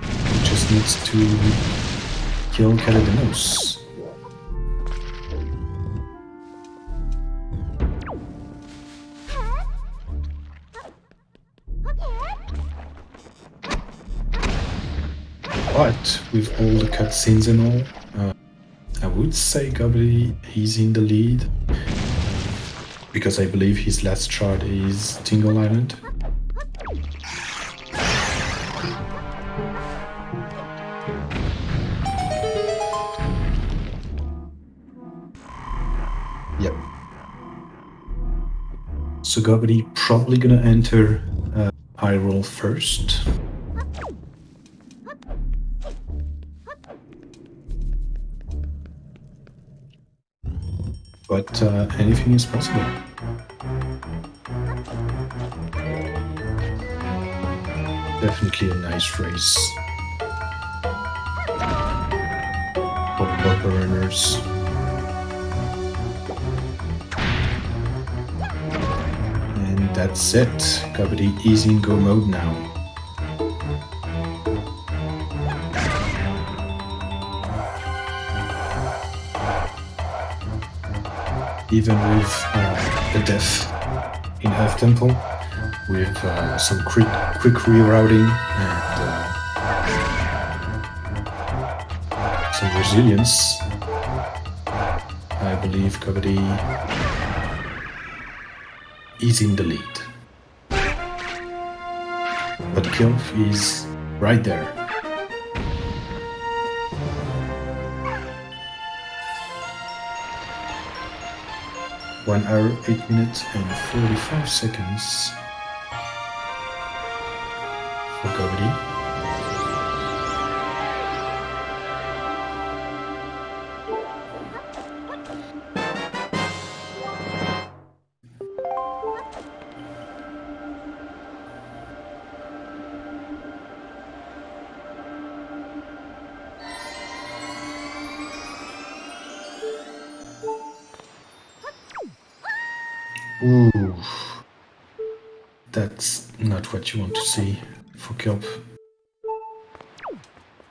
S1: He just needs to kill Caledonos. But with all the cutscenes and all, I would say Gobbity is in the lead. Because I believe his last shard is Tingle Island. Yep. So Gobbity probably gonna enter Hyrule first. But anything is possible. Definitely a nice race. Bumper runners. And that's it. Gobbity is in go mode now. Even with the death in Earth Temple, with some quick rerouting and some resilience, I believe Gobbity is in the lead. But Kilp is right there. One hour, 8 minutes and 45 seconds for Gobbity. Ooh, that's not what you want to see for Kilp.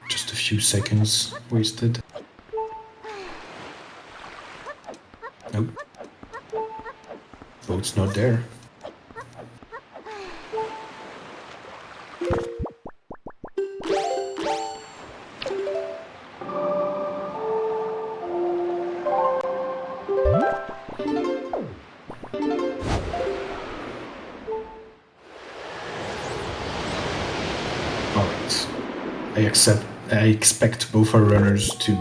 S1: Just a few seconds wasted. Nope. Boat's not there. I expect both our runners to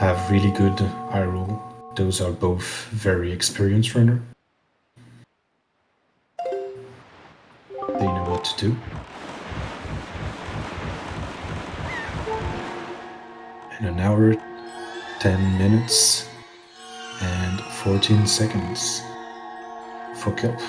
S1: have really good eye roll. Those are both very experienced runners. They know what to do. In an hour, 10 minutes, and 14 seconds for Kilp.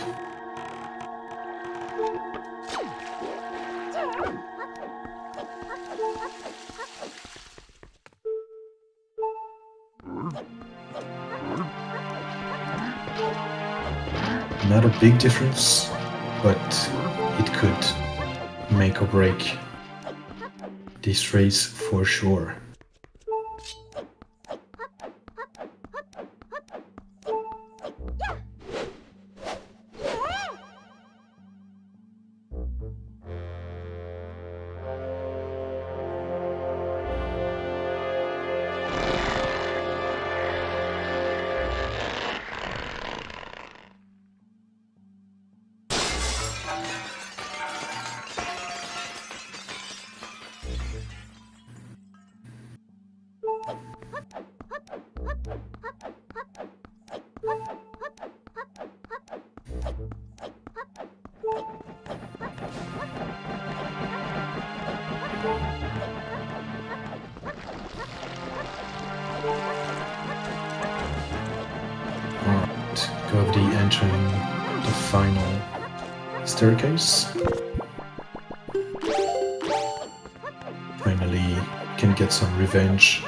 S1: Not a big difference, but it could make or break this race for sure. Gobbity entering the final staircase. Finally can get some revenge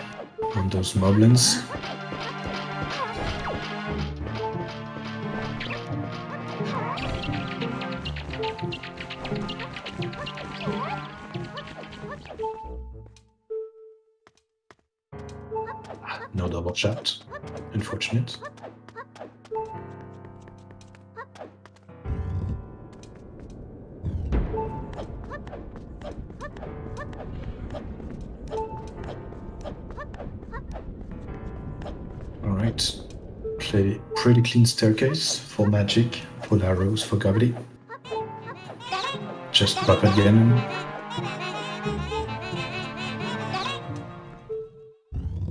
S1: on those moblins. No double shot, unfortunate. Alright, pretty clean staircase, full magic, full arrows for Gobbity. Just pop again.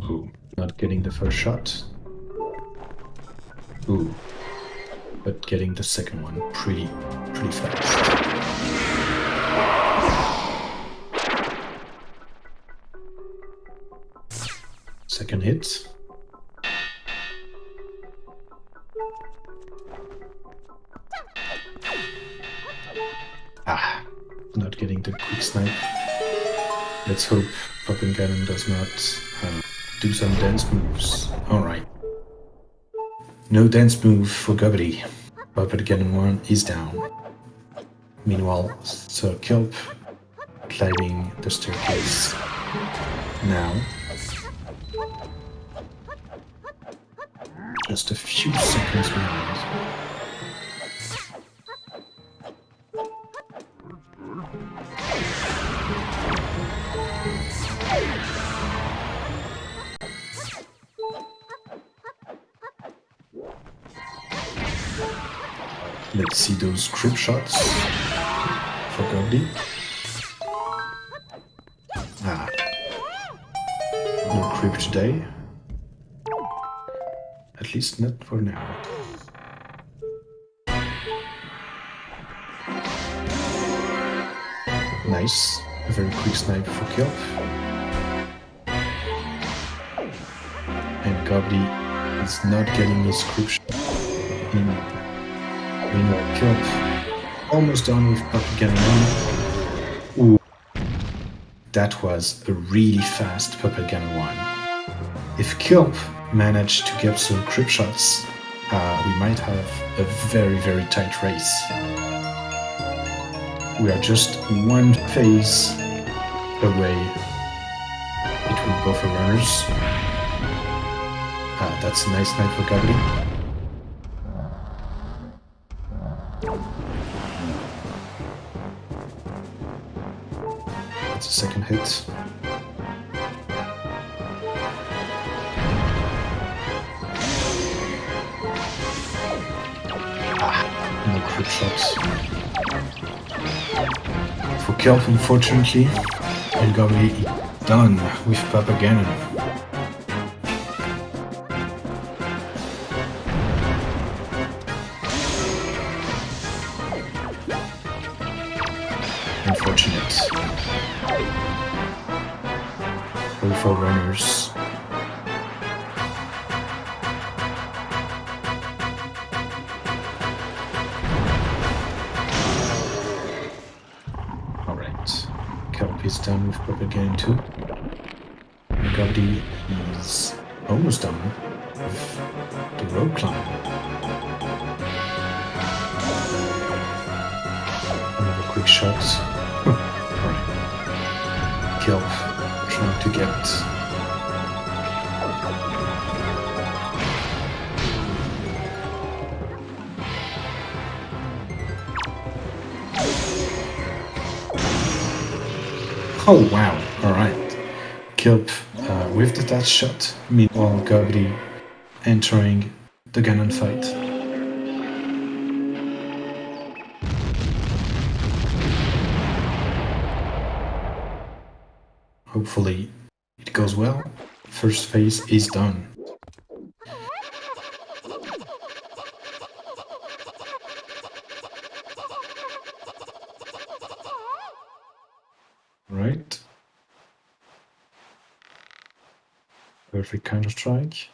S1: Ooh, not getting the first shot. Ooh, but getting the second one pretty fast. Second hit. Not getting the quick snipe. Let's hope Poppin' Cannon does not do some dance moves. Alright. No dance move for Gobbity. Poppin' Cannon 1 is down. Meanwhile, Sir Kilp climbing the staircase now. Just a few seconds behind. Let's see those grip shots for Gobbity. No creep today. At least not for now. Nice. A very quick snipe for Kilp. And Gobbity is not getting his creep shot in. Kilp almost done with Poppin' Cannon 1. Ooh. That was a really fast Poppin' Cannon 1. If Kilp managed to get some creep shots, we might have a very tight race. We are just one phase away between both runners. That's a nice night for Gobbity. That's a second hit. No crit shots for Kilp, unfortunately, and Gobbity done with Papa Ganon. Unfortunate. Both our runners. Alright. Kilp is done with Papa Ganon too. And Gobbity is almost done with the rope climb. Another quick shot. Alright. Kilp trying to get oh wow, alright. Kilp with the touch shot, meanwhile Gobbity entering the Ganon fight. Hopefully it goes well. First phase is done. Right. Perfect Counter-Strike.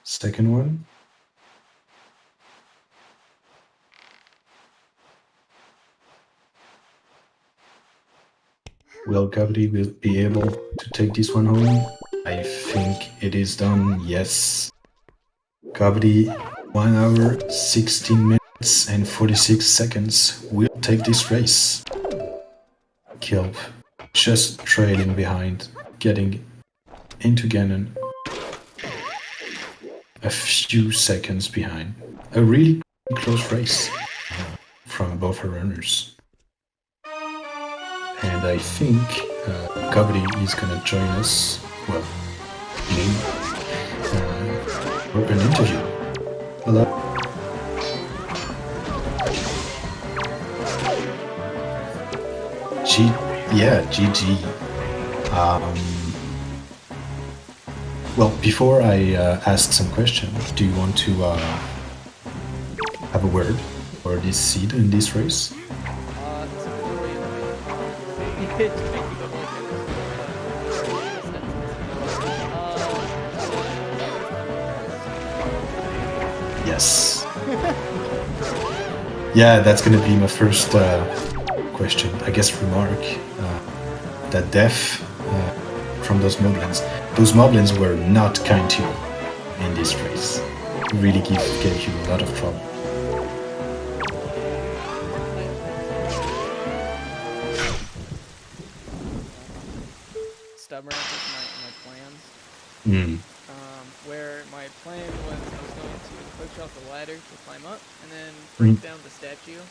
S1: Second one. Will Gobbity will be able to take this one home? I think it is done, yes. Gobbity, 1 hour, 16 minutes and 46 seconds will take this race. Kilp just trailing behind, getting into Ganon a few seconds behind. A really close race from both her runners. And I think Gobbity is gonna join us, well, me, for an interview. Hello? GG. Well, before I ask some questions, do you want to have a word for this seed in this race? Yes. Yeah, that's gonna be my first question, I guess remark. That death from those moblins. Those moblins were not kind to you in this race. Really gave you a lot of trouble.
S2: Stubborn with my plans. Where my plan was I was going to push off the ladder to climb up and then break down the statue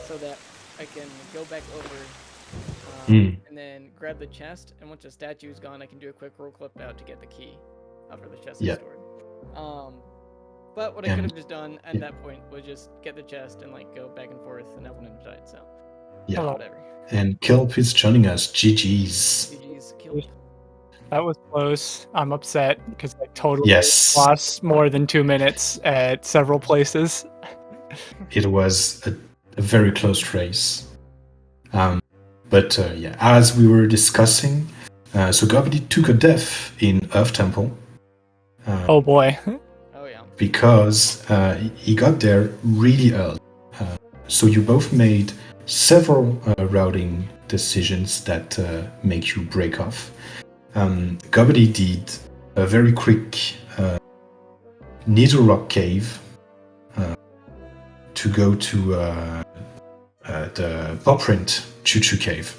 S2: so that I can go back over and then grab the chest, and once the statue is gone I can do a quick roll clip out to get the key after the chest is stored. But what I could have just done at that point was just get the chest and like go back and forth, and that wouldn't have died, so whatever.
S1: And Kilp is joining us. GG's.
S2: GG's, Kilp.
S3: That was close. I'm upset because I totally lost more than 2 minutes at several places.
S1: It was a very close race. But yeah, as we were discussing, so Gobbity took a death in Earth Temple.
S3: Oh boy.
S2: Oh yeah.
S1: Because he got there really early. So you both made several routing decisions that make you break off. Gobbity did a very quick Needle Rock Cave to go to the Blueprint Choo-Choo Cave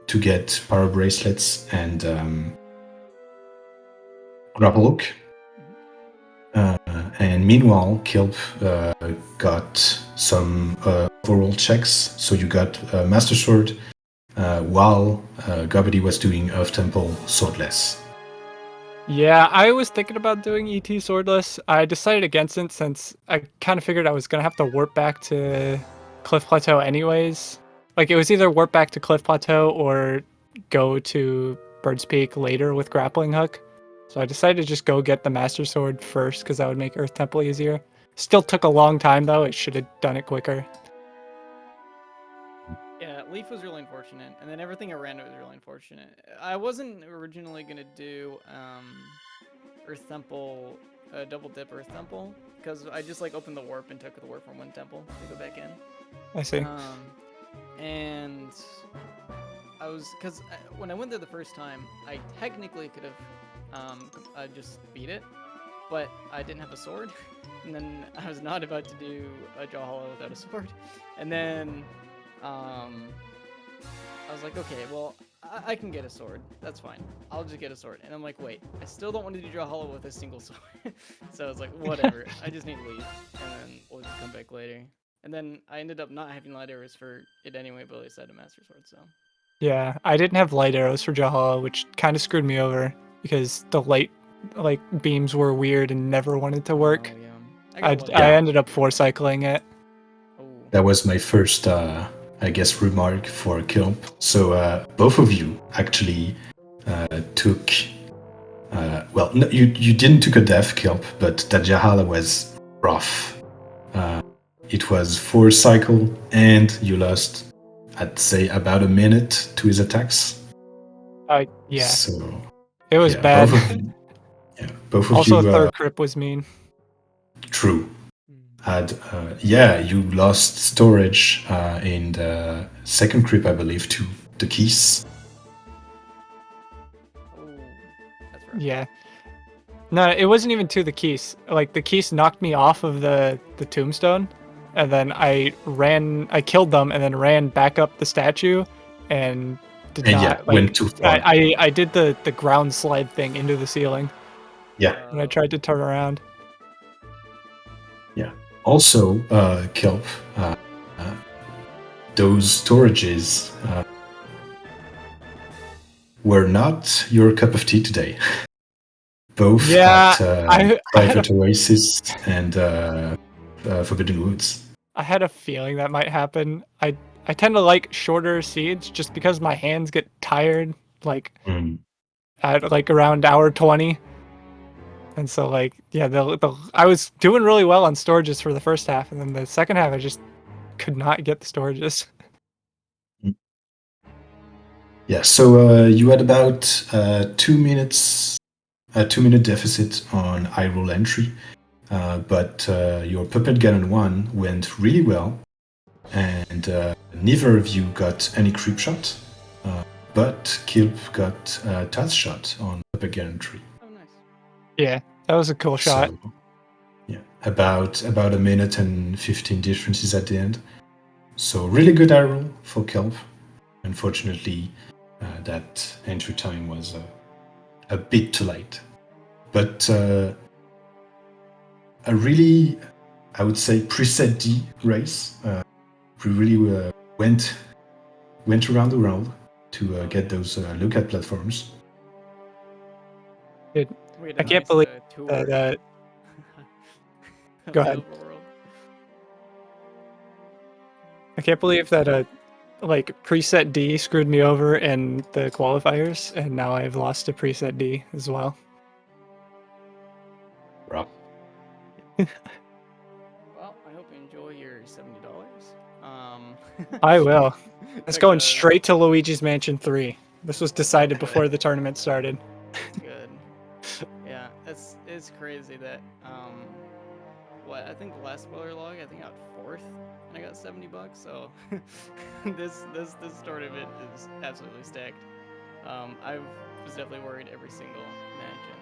S1: to get power bracelets and grapple hook. And meanwhile, Kilp got some overall checks. So you got Master Sword while Gobbity was doing Earth Temple Swordless.
S3: Yeah, I was thinking about doing ET Swordless. I decided against it since I kind of figured I was going to have to warp back to Cliff Plateau anyways. Like it was either warp back to Cliff Plateau or go to Bird's Peak later with grappling hook. So I decided to just go get the Master Sword first because that would make Earth Temple easier. Still took a long time though. It should have done it quicker.
S2: Yeah, Leaf was really unfortunate, and then everything around it was really unfortunate. I wasn't originally gonna do Earth Temple, double dip Earth Temple, because I just like opened the warp and took the warp from one temple to go back in.
S3: I see.
S2: And I was, because when I went there the first time, I technically could have just beat it, but I didn't have a sword, and then I was not about to do a Jaw Hollow without a sword, and then I was like, okay, well, I can get a sword. That's fine. I'll just get a sword. And I'm like, wait, I still don't want to do Draw Hollow with a single sword. So I was like, whatever. I just need to leave, and then we'll just come back later. And then I ended up not having light arrows for it anyway, but at least I had a Master Sword, so.
S3: Yeah, I didn't have light arrows for Jahala, which kind of screwed me over because the light beams were weird and never wanted to work.
S2: Oh, yeah.
S3: I ended up 4-cycling it.
S1: Oh. That was my first, I guess, remark for Kilp. So both of you actually took, well, no, you didn't took a death, Kilp, but that Jahala was rough. It was 4-cycle, and you lost, I'd say, about a minute to his attacks.
S3: Yeah.
S1: So
S3: it was bad.
S1: Both of
S3: also,
S1: you.
S3: Also, third crip was mean.
S1: True. You lost storage in the second crip, I believe, to the keys.
S2: Oh, that's right.
S3: Yeah. No, it wasn't even to the keys. Like, the keys knocked me off of the tombstone, and then I killed them, and then ran back up the statue, and
S1: went too far.
S3: I did the ground slide thing into the ceiling.
S1: Yeah.
S3: And I tried to turn around.
S1: Yeah. Also, Kilp, those storages were not your cup of tea today. Both at Private Oasis and Forbidden Woods.
S3: I had a feeling that might happen. I tend to like shorter seeds just because my hands get tired, at around hour 20. And so, I was doing really well on storages for the first half, and then the second half, I just could not get the storages.
S1: Yeah, so you had about 2 minutes, a 2-minute deficit on eye roll entry, but your Puppet Ganon 1 went really well, and neither of you got any creep shot, but Kilp got a task shot on Puppet Ganon 3.
S2: Oh, nice.
S3: Yeah, that was a cool shot.
S1: So, yeah, about a minute and 15 differences at the end. So really good eye roll for Kilp. Unfortunately, that entry time was a bit too late. But a really, I would say, preset D race. We really went around the world to get those lookout platforms.
S3: Dude, I can't believe that. Go ahead. I can't believe that preset D screwed me over in the qualifiers, and now I've lost to preset D as well.
S1: Rough.
S2: Well, I hope you enjoy your $70.
S3: I will. It's going straight to Luigi's Mansion 3. This was decided before the tournament started.
S2: Good. Yeah, it's crazy that I think the last spoiler log, I think I got 4th and I got $70. So this tournament is absolutely stacked. I was definitely worried every single match, and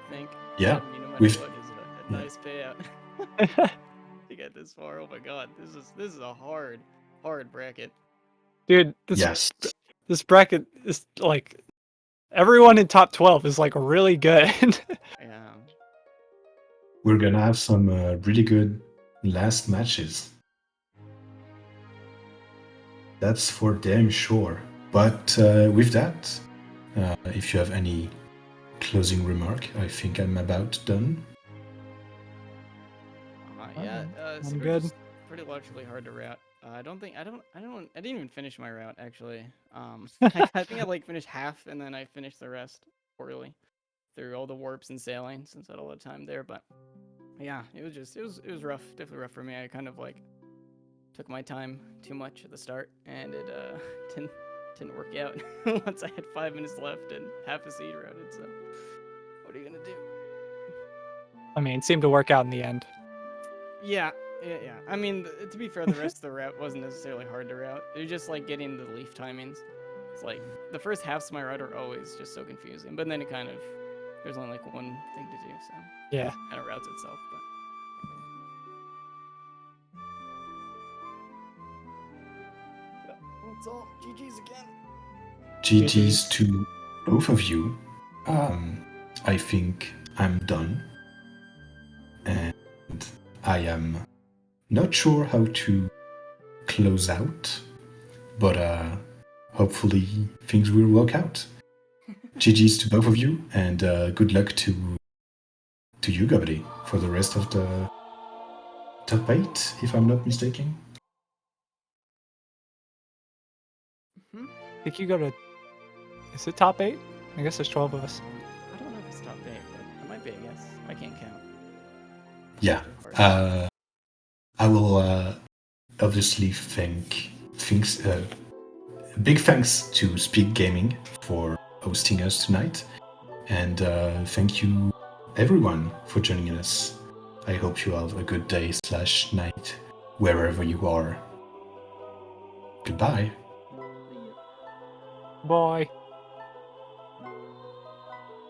S2: I think no matter what is a nice payout to get this far. Oh my god, this is a hard bracket.
S3: Dude, this bracket is everyone in top 12 is really good.
S2: Yeah.
S1: We're gonna have some really good last matches. That's for damn sure. But with that, if you have any closing remark, I think I'm about done.
S2: Yeah,
S3: I'm good.
S2: Pretty largely hard to route. I didn't even finish my route actually. I think I like finished half and then I finished the rest poorly through all the warps and sailing since I had all the time there. But yeah, it was rough, definitely rough for me. I kind of like took my time too much at the start and it didn't work out once I had 5 minutes left and half a seed routed. So what are you gonna do?
S3: I mean, it seemed to work out in the end.
S2: Yeah. I mean, to be fair, the rest of the route wasn't necessarily hard to route. It was just like getting the leaf timings. It's like the first halves of my route are always just so confusing, but then it kind of there's only like one thing to do, so
S3: Yeah.
S2: it kind of routes itself. But that's all. GG's again.
S1: GG's to both of you. I think I'm done. And I am not sure how to close out, but hopefully things will work out. GG's to both of you, and good luck to you, Gobbity, for the rest of the top 8, if I'm not mistaken.
S3: I think you go to... Is it top 8? I guess there's 12 of us.
S2: I don't know if it's top 8, but it might be, I guess. I can't count.
S1: Yeah. I will obviously big thanks to SpeedGaming for hosting us tonight. And thank you, everyone, for joining us. I hope you have a good day / night, wherever you are. Goodbye.
S3: Bye.